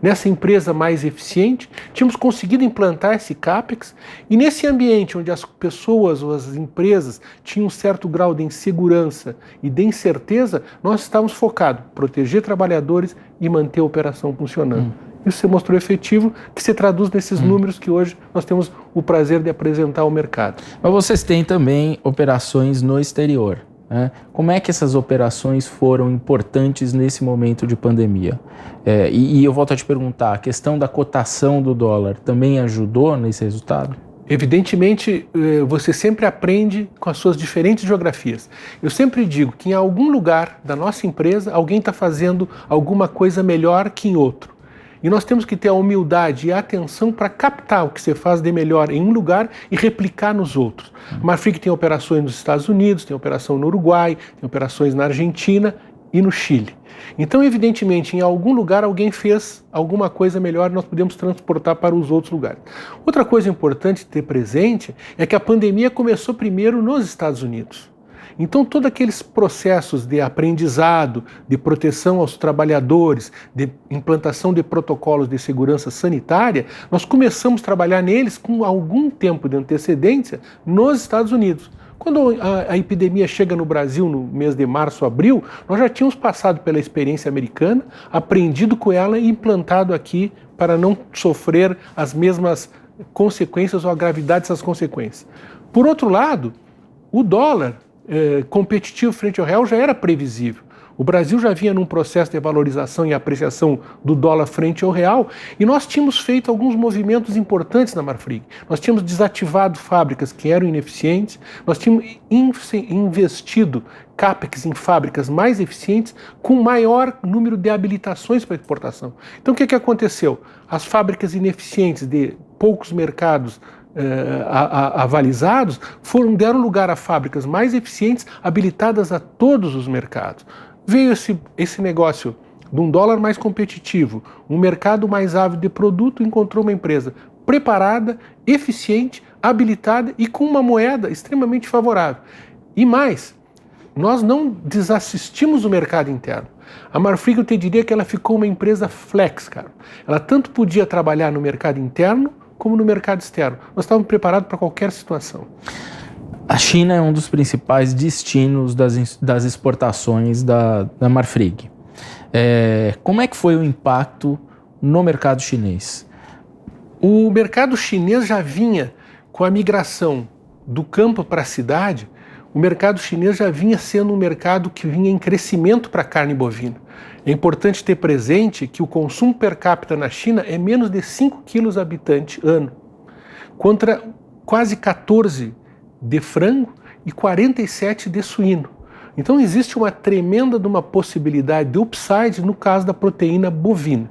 nessa empresa mais eficiente, tínhamos conseguido implantar esse CAPEX e nesse ambiente onde as pessoas ou as empresas tinham um certo grau de insegurança e de incerteza, nós estávamos focados em proteger trabalhadores e manter a operação funcionando. Isso se mostrou efetivo, que se traduz nesses números que hoje nós temos o prazer de apresentar ao mercado. Mas vocês têm também operações no exterior, né? Como é que essas operações foram importantes nesse momento de pandemia? E eu volto a te perguntar, a questão da cotação do dólar também ajudou nesse resultado? Evidentemente, você sempre aprende com as suas diferentes geografias. Eu sempre digo que em algum lugar da nossa empresa, alguém está fazendo alguma coisa melhor que em outro. E nós temos que ter a humildade e a atenção para captar o que você faz de melhor em um lugar e replicar nos outros. A Marfrig tem operações nos Estados Unidos, tem operação no Uruguai, tem operações na Argentina e no Chile. Então, evidentemente, em algum lugar alguém fez alguma coisa melhor e nós podemos transportar para os outros lugares. Outra coisa importante ter presente é que a pandemia começou primeiro nos Estados Unidos. Então, todos aqueles processos de aprendizado, de proteção aos trabalhadores, de implantação de protocolos de segurança sanitária, nós começamos a trabalhar neles com algum tempo de antecedência nos Estados Unidos. Quando a epidemia chega no Brasil no mês de março, abril, nós já tínhamos passado pela experiência americana, aprendido com ela e implantado aqui para não sofrer as mesmas consequências ou a gravidade dessas consequências. Por outro lado, o dólar competitivo frente ao real já era previsível. O Brasil já vinha num processo de valorização e apreciação do dólar frente ao real e nós tínhamos feito alguns movimentos importantes na Marfrig. Nós tínhamos desativado fábricas que eram ineficientes, nós tínhamos investido CAPEX em fábricas mais eficientes com maior número de habilitações para exportação. Então o que aconteceu? As fábricas ineficientes de poucos mercados avalizados deram lugar a fábricas mais eficientes habilitadas a todos os mercados. Veio esse negócio de um dólar mais competitivo, um mercado mais ávido de produto, encontrou uma empresa preparada, eficiente, habilitada e com uma moeda extremamente favorável. E mais, nós não desassistimos o mercado interno. A Marfrig, eu te diria que ela ficou uma empresa flex, cara. Ela tanto podia trabalhar no mercado interno como no mercado externo. Nós estávamos preparados para qualquer situação. A China é um dos principais destinos das exportações da Marfrig. Como é que foi o impacto no mercado chinês? O mercado chinês já vinha com a migração do campo para a cidade. O mercado chinês já vinha sendo um mercado que vinha em crescimento para a carne bovina. É importante ter presente que o consumo per capita na China é menos de 5 quilos habitante ano, contra quase 14 de frango e 47 de suíno. Então existe uma tremenda possibilidade de upside no caso da proteína bovina.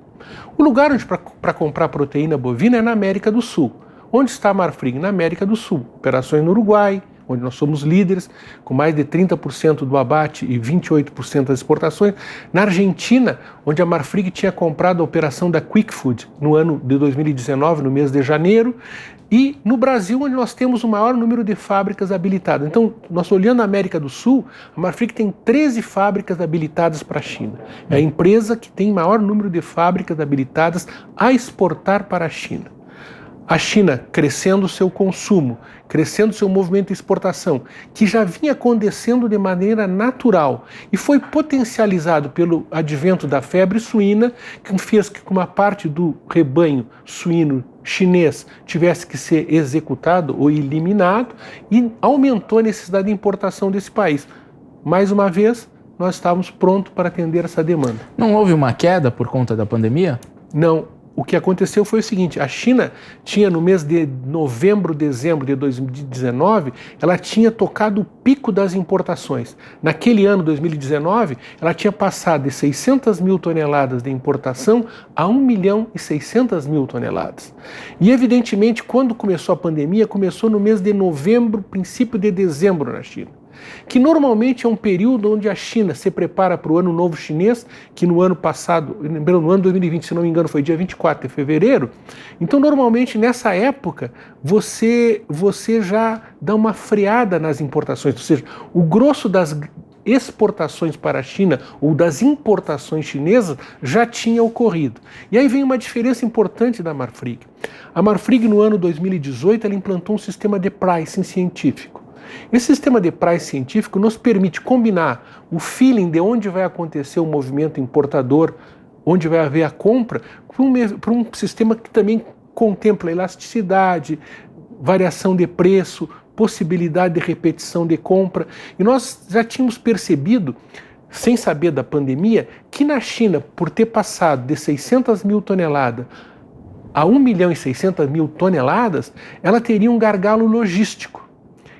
O lugar para comprar proteína bovina é na América do Sul. Onde está a Marfrig? Na América do Sul. Operações no Uruguai, onde nós somos líderes, com mais de 30% do abate e 28% das exportações. Na Argentina, onde a Marfrig tinha comprado a operação da Quick Food no ano de 2019, no mês de janeiro, e no Brasil, onde nós temos o maior número de fábricas habilitadas. Então, nós olhando a América do Sul, a Marfrig tem 13 fábricas habilitadas para a China. É a empresa que tem maior número de fábricas habilitadas a exportar para a China. A China crescendo o seu consumo, crescendo o seu movimento de exportação, que já vinha acontecendo de maneira natural e foi potencializado pelo advento da febre suína, que fez que uma parte do rebanho suíno chinês tivesse que ser executado ou eliminado e aumentou a necessidade de importação desse país. Mais uma vez, nós estávamos prontos para atender essa demanda. Não houve uma queda por conta da pandemia? Não. O que aconteceu foi o seguinte, a China tinha no mês de novembro, dezembro de 2019, ela tinha tocado o pico das importações. Naquele ano, 2019, ela tinha passado de 600 mil toneladas de importação a 1.600.000 toneladas. E evidentemente, quando começou a pandemia, começou no mês de novembro, princípio de dezembro na China. que normalmente é um período onde a China se prepara para o Ano Novo Chinês, que no ano passado, no ano 2020, se não me engano, foi dia 24 de fevereiro. Então, normalmente, nessa época, você já dá uma freada nas importações, ou seja, o grosso das exportações para a China ou das importações chinesas já tinha ocorrido. E aí vem uma diferença importante da Marfrig. A Marfrig, no ano 2018, ela implantou um sistema de pricing científico. Esse sistema de pricing científico nos permite combinar o feeling de onde vai acontecer o movimento importador, onde vai haver a compra, para um sistema que também contempla elasticidade, variação de preço, possibilidade de repetição de compra. E nós já tínhamos percebido, sem saber da pandemia, que na China, por ter passado de 600 mil toneladas a 1 milhão e 600 mil toneladas, ela teria um gargalo logístico.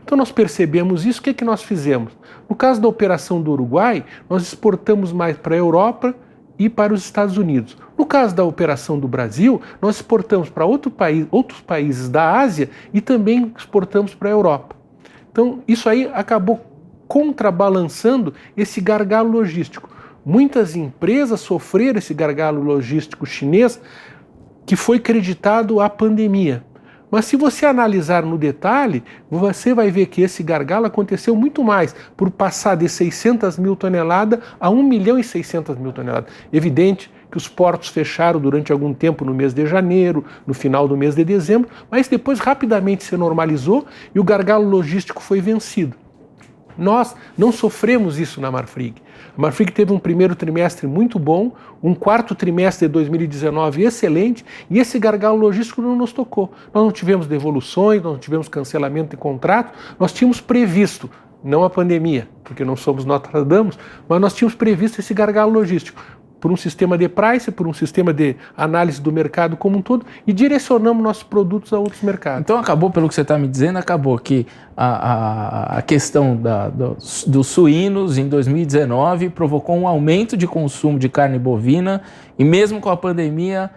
Então nós percebemos isso, o que nós fizemos? No caso da operação do Uruguai, nós exportamos mais para a Europa e para os Estados Unidos. No caso da operação do Brasil, nós exportamos para outros países da Ásia e também exportamos para a Europa. Então, isso aí acabou contrabalançando esse gargalo logístico. Muitas empresas sofreram esse gargalo logístico chinês que foi creditado à pandemia. Mas se você analisar no detalhe, você vai ver que esse gargalo aconteceu muito mais por passar de 600 mil toneladas a 1 milhão e 600 mil toneladas. Evidente que os portos fecharam durante algum tempo no mês de janeiro, no final do mês de dezembro, mas depois rapidamente se normalizou e o gargalo logístico foi vencido. Nós não sofremos isso na Marfrig. A Marfrig teve um primeiro trimestre muito bom, um quarto trimestre de 2019 excelente, e esse gargalo logístico não nos tocou. Nós não tivemos devoluções, nós não tivemos cancelamento de contrato, nós tínhamos previsto, não a pandemia, porque não somos Nostradamus, mas nós tínhamos previsto esse gargalo logístico por um sistema de price, por um sistema de análise do mercado como um todo, e direcionamos nossos produtos a outros mercados. Então acabou, pelo que você está me dizendo, acabou que a questão dos suínos em 2019 provocou um aumento de consumo de carne bovina e mesmo com a pandemia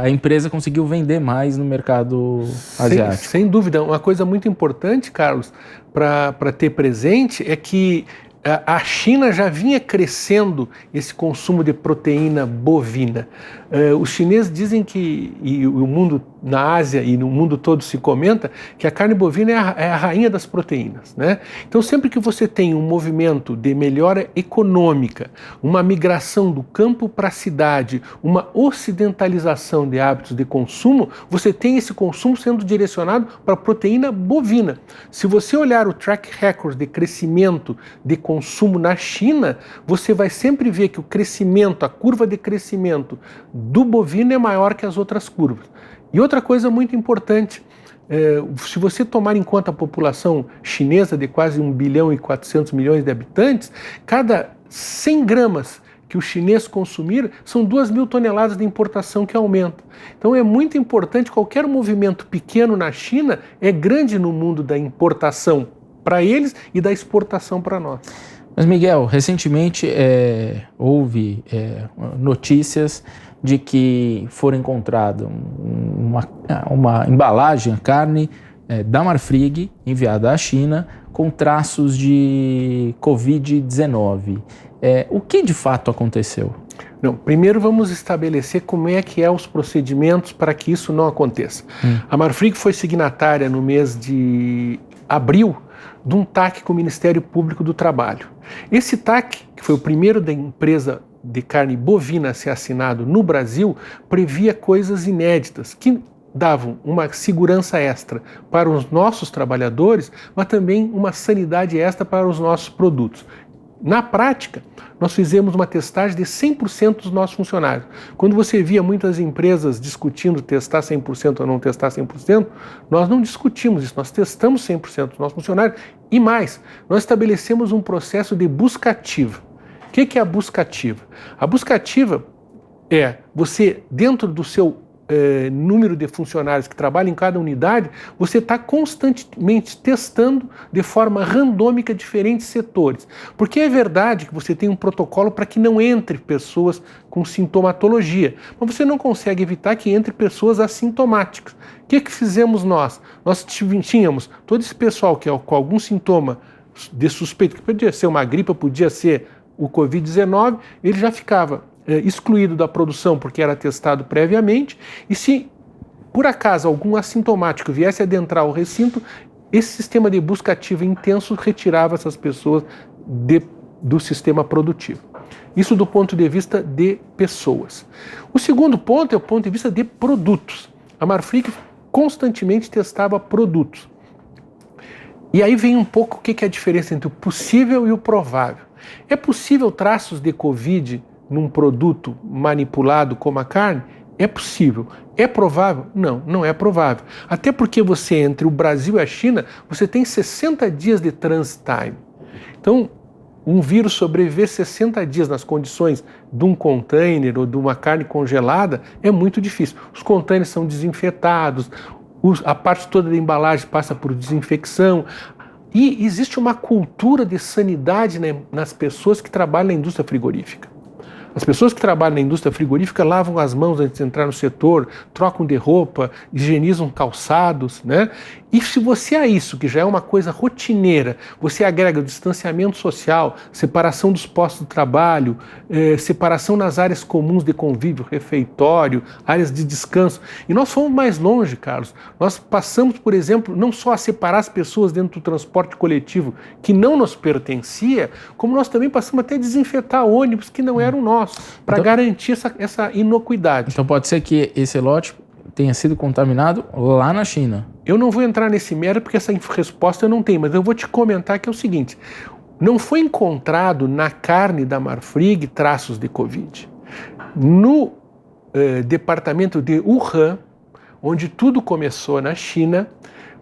a empresa conseguiu vender mais no mercado asiático. Sem dúvida. Uma coisa muito importante, Carlos, para ter presente é que a China já vinha crescendo esse consumo de proteína bovina. Os chineses dizem que, e o mundo na Ásia e no mundo todo se comenta, que a carne bovina é a rainha das proteínas, né? Então sempre que você tem um movimento de melhora econômica, uma migração do campo para a cidade, uma ocidentalização de hábitos de consumo, você tem esse consumo sendo direcionado para a proteína bovina. Se você olhar o track record de crescimento de consumo na China, você vai sempre ver que o crescimento, a curva de crescimento do bovino é maior que as outras curvas. E outra coisa muito importante, se você tomar em conta a população chinesa de quase 1 bilhão e 400 milhões de habitantes, cada 100 gramas que o chinês consumir são 2 mil toneladas de importação que aumenta. Então é muito importante, qualquer movimento pequeno na China é grande no mundo da importação para eles e da exportação para nós. Mas Miguel, recentemente houve notícias de que foram encontradas uma embalagem, a carne da Marfrig, enviada à China, com traços de Covid-19. O que de fato aconteceu? Não, primeiro vamos estabelecer como é que os procedimentos para que isso não aconteça. A Marfrig foi signatária no mês de abril de um TAC com o Ministério Público do Trabalho. Esse TAC, que foi o primeiro da empresa de carne bovina a ser assinado no Brasil, previa coisas inéditas que davam uma segurança extra para os nossos trabalhadores, mas também uma sanidade extra para os nossos produtos. Na prática, nós fizemos uma testagem de 100% dos nossos funcionários. Quando você via muitas empresas discutindo testar 100% ou não testar 100%, nós não discutimos isso, nós testamos 100% dos nossos funcionários e mais, nós estabelecemos um processo de busca ativa. O que é a busca ativa? A busca ativa é você, dentro do seu número de funcionários que trabalham em cada unidade, você está constantemente testando de forma randômica diferentes setores. Porque é verdade que você tem um protocolo para que não entre pessoas com sintomatologia, mas você não consegue evitar que entre pessoas assintomáticas. O que fizemos nós? Nós tínhamos todo esse pessoal que com algum sintoma de suspeito, que podia ser uma gripe, podia ser o Covid-19, ele já ficava excluído da produção porque era testado previamente, e se por acaso algum assintomático viesse adentrar o recinto, esse sistema de busca ativa intenso retirava essas pessoas do sistema produtivo. Isso do ponto de vista de pessoas. O segundo ponto é o ponto de vista de produtos. A Marfrig constantemente testava produtos. E aí vem um pouco o que é a diferença entre o possível e o provável. É possível traços de Covid num produto manipulado como a carne? É possível. É provável? Não, não é provável. Até porque você, entre o Brasil e a China, você tem 60 dias de transit time. Então, um vírus sobreviver 60 dias nas condições de um container ou de uma carne congelada é muito difícil. Os containers são desinfetados, a parte toda da embalagem passa por desinfecção. E existe uma cultura de sanidade, né, nas pessoas que trabalham na indústria frigorífica. As pessoas que trabalham na indústria frigorífica lavam as mãos antes de entrar no setor, trocam de roupa, higienizam calçados, né? E se você a isso, que já é uma coisa rotineira, você agrega o distanciamento social, separação dos postos de trabalho, separação nas áreas comuns de convívio, refeitório, áreas de descanso. E nós fomos mais longe, Carlos. Nós passamos, por exemplo, não só a separar as pessoas dentro do transporte coletivo que não nos pertencia, como nós também passamos até a desinfetar ônibus que não eram nossos, para garantir essa inocuidade. Então pode ser que esse lote tenha sido contaminado lá na China. Eu não vou entrar nesse mérito porque essa resposta eu não tenho, mas eu vou te comentar que é o seguinte: não foi encontrado na carne da Marfrig traços de Covid. No departamento de Wuhan, onde tudo começou na China,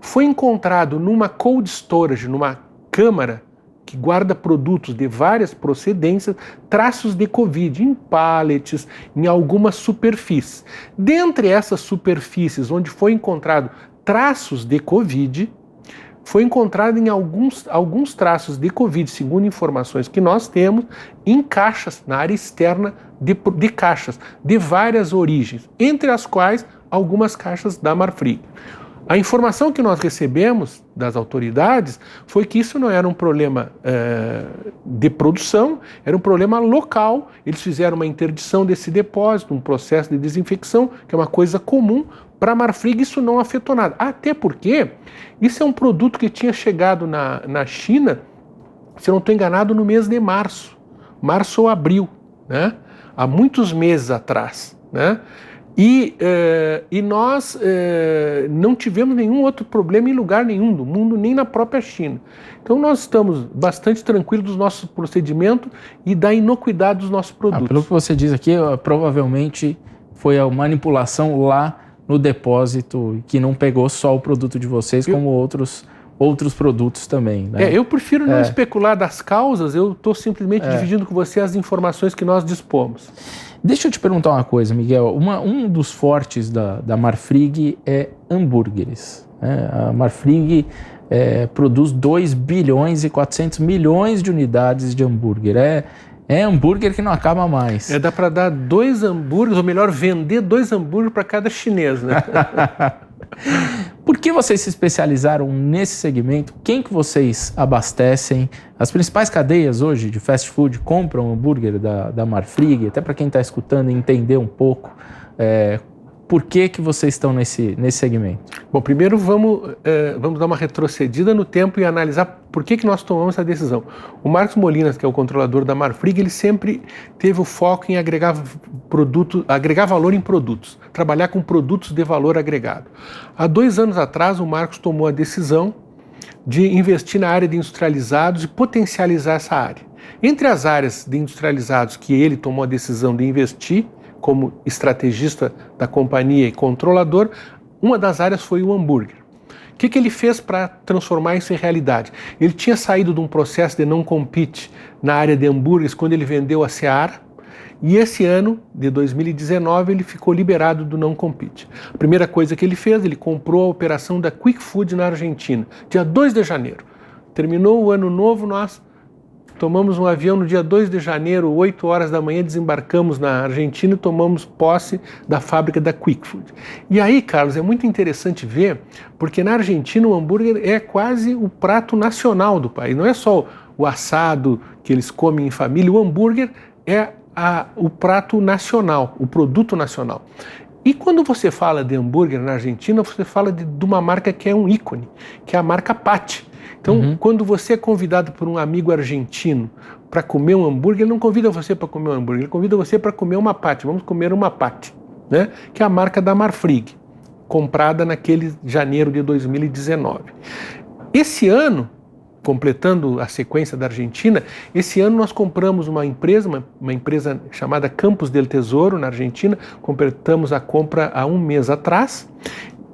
foi encontrado numa cold storage, numa câmara que guarda produtos de várias procedências, traços de Covid em pallets, em algumas superfícies. Dentre essas superfícies onde foi encontrado traços de Covid, foi encontrado em alguns traços de Covid, segundo informações que nós temos, em caixas, na área externa de caixas, de várias origens, entre as quais algumas caixas da Marfrig. A informação que nós recebemos das autoridades foi que isso não era um problema de produção, era um problema local. Eles fizeram uma interdição desse depósito, um processo de desinfecção, que é uma coisa comum. Para a Marfrig isso não afetou nada. Até porque isso é um produto que tinha chegado na China, se eu não estou enganado, no mês de março ou abril, né? Há muitos meses atrás, né? E nós não tivemos nenhum outro problema em lugar nenhum do mundo, nem na própria China. Então nós estamos bastante tranquilos do nosso procedimento e da inocuidade dos nossos produtos. Pelo que você diz aqui, provavelmente foi a manipulação lá no depósito que não pegou só o produto de vocês, como outros produtos também, né? Eu prefiro não especular das causas, eu estou simplesmente dividindo com você as informações que nós dispomos. Deixa eu te perguntar uma coisa, Miguel. Um dos fortes da Marfrig é hambúrgueres, né? A Marfrig produz 2 bilhões e 400 milhões de unidades de hambúrguer. É hambúrguer que não acaba mais. Dá para dar 2 hambúrgueres, ou melhor, vender 2 hambúrgueres para cada chinês, né? Por que vocês se especializaram nesse segmento? Quem que vocês abastecem? As principais cadeias hoje de fast food compram hambúrguer da Marfrig, até para quem está escutando entender um pouco por que vocês estão nesse segmento. Bom, primeiro vamos dar uma retrocedida no tempo e analisar por que nós tomamos essa decisão. O Marcos Molinas, que é o controlador da Marfrig, ele sempre teve o foco em agregar valor em produtos, trabalhar com produtos de valor agregado. Há 2 anos atrás, o Marcos tomou a decisão de investir na área de industrializados e potencializar essa área. Entre as áreas de industrializados que ele tomou a decisão de investir, como estrategista da companhia e controlador, uma das áreas foi o hambúrguer. O que ele fez para transformar isso em realidade? Ele tinha saído de um processo de não compete na área de hambúrgueres quando ele vendeu a Seara, e esse ano, de 2019, ele ficou liberado do não compete. A primeira coisa que ele fez, ele comprou a operação da Quick Food na Argentina, dia 2 de janeiro. Terminou o ano novo, nós tomamos um avião no dia 2 de janeiro, 8 horas da manhã, desembarcamos na Argentina e tomamos posse da fábrica da Quick Food. E aí, Carlos, é muito interessante ver, porque na Argentina o hambúrguer é quase o prato nacional do país. Não é só o assado que eles comem em família, o hambúrguer é o prato nacional, o produto nacional. E quando você fala de hambúrguer na Argentina, você fala de uma marca que é um ícone, que é a marca Patty. Então, quando você é convidado por um amigo argentino para comer um hambúrguer, ele não convida você para comer um hambúrguer, ele convida você para comer uma Patty. Vamos comer uma Patty, né? Que é a marca da Marfrig, comprada naquele janeiro de 2019. Esse ano, completando a sequência da Argentina, esse ano nós compramos uma empresa chamada Campos del Tesoro, na Argentina, completamos a compra há um mês atrás,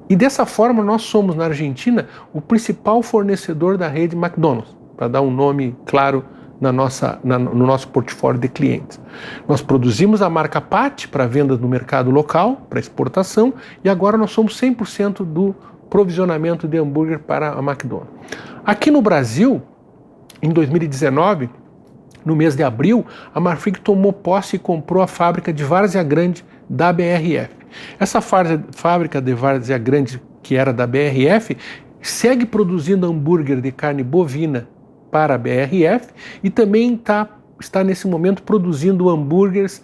e dessa forma nós somos, na Argentina, o principal fornecedor da rede McDonald's, para dar um nome claro no nosso portfólio de clientes. Nós produzimos a marca Patty para venda no mercado local, para exportação, e agora nós somos 100% do provisionamento de hambúrguer para a McDonald's. Aqui no Brasil, em 2019, no mês de abril, a Marfrig tomou posse e comprou a fábrica de Várzea Grande da BRF. Essa fábrica de Várzea Grande, que era da BRF, segue produzindo hambúrguer de carne bovina para a BRF e também está nesse momento produzindo hambúrgueres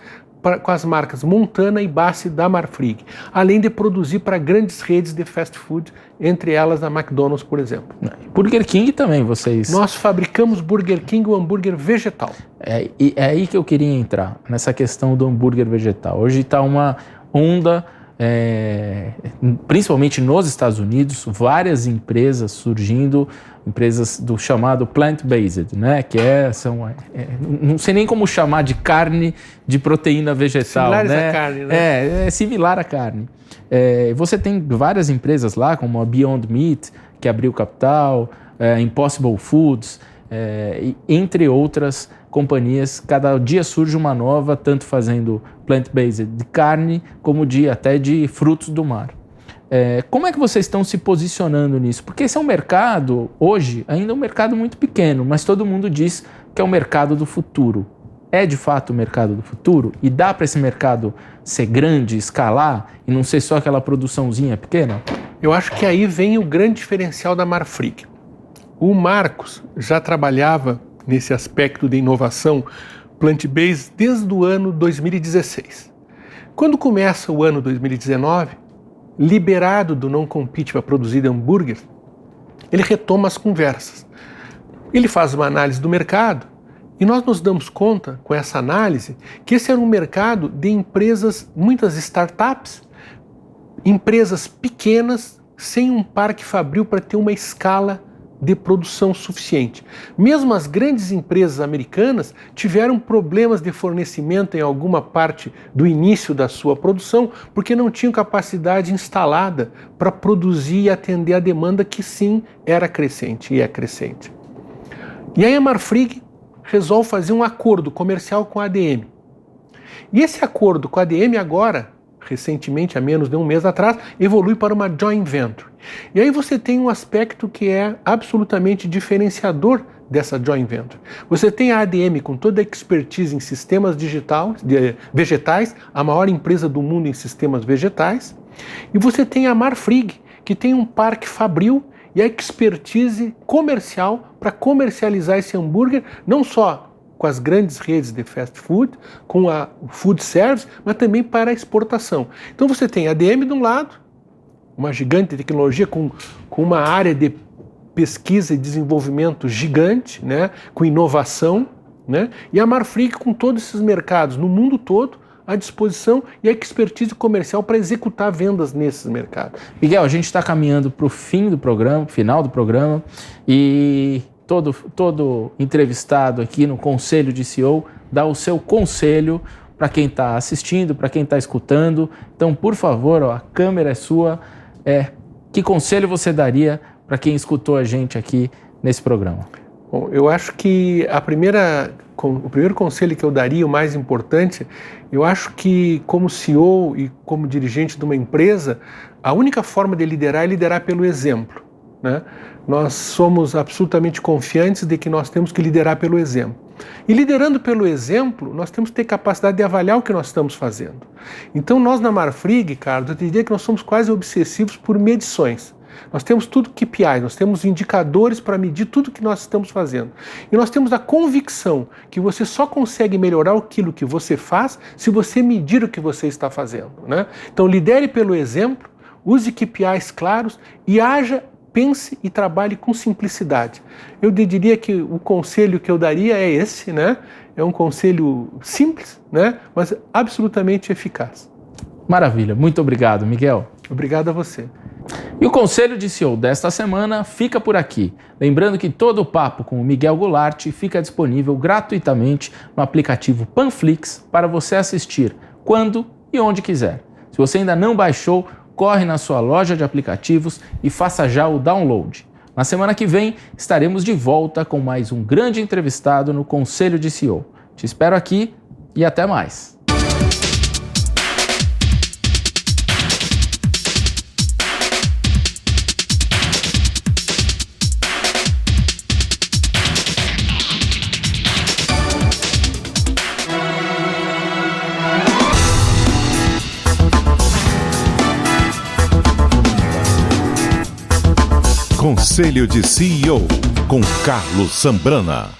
com as marcas Montana e Bassi da Marfrig, além de produzir para grandes redes de fast food, entre elas a McDonald's, por exemplo. Burger King também, vocês... Nós fabricamos Burger King, o hambúrguer vegetal. É aí que eu queria entrar, nessa questão do hambúrguer vegetal. Hoje está uma onda, principalmente nos Estados Unidos, várias empresas surgindo, empresas do chamado plant-based, né? Que não sei nem como chamar de carne de proteína vegetal. Similares né? à carne, né? É similar à carne. Você tem várias empresas lá, como a Beyond Meat, que abriu capital, Impossible Foods, entre outras companhias. Cada dia surge uma nova, tanto fazendo plant-based de carne, como até de frutos do mar. Como é que vocês estão se posicionando nisso? Porque esse é um mercado, hoje, ainda um mercado muito pequeno, mas todo mundo diz que é o mercado do futuro. É de fato o mercado do futuro? E dá para esse mercado ser grande, escalar, e não ser só aquela produçãozinha pequena? Eu acho que aí vem o grande diferencial da Marfrig. O Marcos já trabalhava nesse aspecto de inovação plant-based desde o ano 2016. Quando começa o ano 2019, liberado do non-compete para produzir hambúrguer, ele retoma as conversas. Ele faz uma análise do mercado e nós nos damos conta, com essa análise, que esse era um mercado de empresas, muitas startups, empresas pequenas, sem um parque fabril para ter uma escala de produção suficiente. Mesmo as grandes empresas americanas tiveram problemas de fornecimento em alguma parte do início da sua produção, porque não tinham capacidade instalada para produzir e atender a demanda que sim era crescente e é crescente. E aí a Marfrig resolve fazer um acordo comercial com a ADM. E esse acordo com a ADM agora, recentemente, há menos de um mês atrás, evolui para uma joint venture. E aí você tem um aspecto que é absolutamente diferenciador dessa joint venture. Você tem a ADM com toda a expertise em sistemas vegetais, a maior empresa do mundo em sistemas vegetais, e você tem a Marfrig, que tem um parque fabril e a expertise comercial para comercializar esse hambúrguer, não só com as grandes redes de fast food, com a food service, mas também para a exportação. Então você tem a ADM de um lado, uma gigante de tecnologia com uma área de pesquisa e desenvolvimento gigante, né, com inovação, né, e a Marfrig com todos esses mercados no mundo todo à disposição e a expertise comercial para executar vendas nesses mercados. Miguel, a gente está caminhando para o fim do programa, final do programa, e todo entrevistado aqui no Conselho de CEO dá o seu conselho para quem está assistindo, para quem está escutando. Então, por favor, a câmera é sua. Que conselho você daria para quem escutou a gente aqui nesse programa? Bom, eu acho que o primeiro conselho que eu daria, o mais importante, eu acho que como CEO e como dirigente de uma empresa, a única forma de liderar é liderar pelo exemplo, né? Nós somos absolutamente confiantes de que nós temos que liderar pelo exemplo. E liderando pelo exemplo, nós temos que ter capacidade de avaliar o que nós estamos fazendo. Então nós na Marfrig, Carlos, eu diria que nós somos quase obsessivos por medições. Nós temos tudo KPI, nós temos indicadores para medir tudo que nós estamos fazendo. E nós temos a convicção que você só consegue melhorar aquilo que você faz se você medir o que você está fazendo, né? Então lidere pelo exemplo, use KPIs claros e pense e trabalhe com simplicidade. Eu diria que o conselho que eu daria é esse, né? É um conselho simples, né? Mas absolutamente eficaz. Maravilha, muito obrigado, Miguel. Obrigado a você. E o Conselho de CEO desta semana fica por aqui. Lembrando que todo o papo com o Miguel Gularte fica disponível gratuitamente no aplicativo Panflix para você assistir quando e onde quiser. Se você ainda não baixou, corre na sua loja de aplicativos e faça já o download. Na semana que vem estaremos de volta com mais um grande entrevistado no Conselho de CEO. Te espero aqui e até mais. Conselho de CEO, com Carlos Zambrana.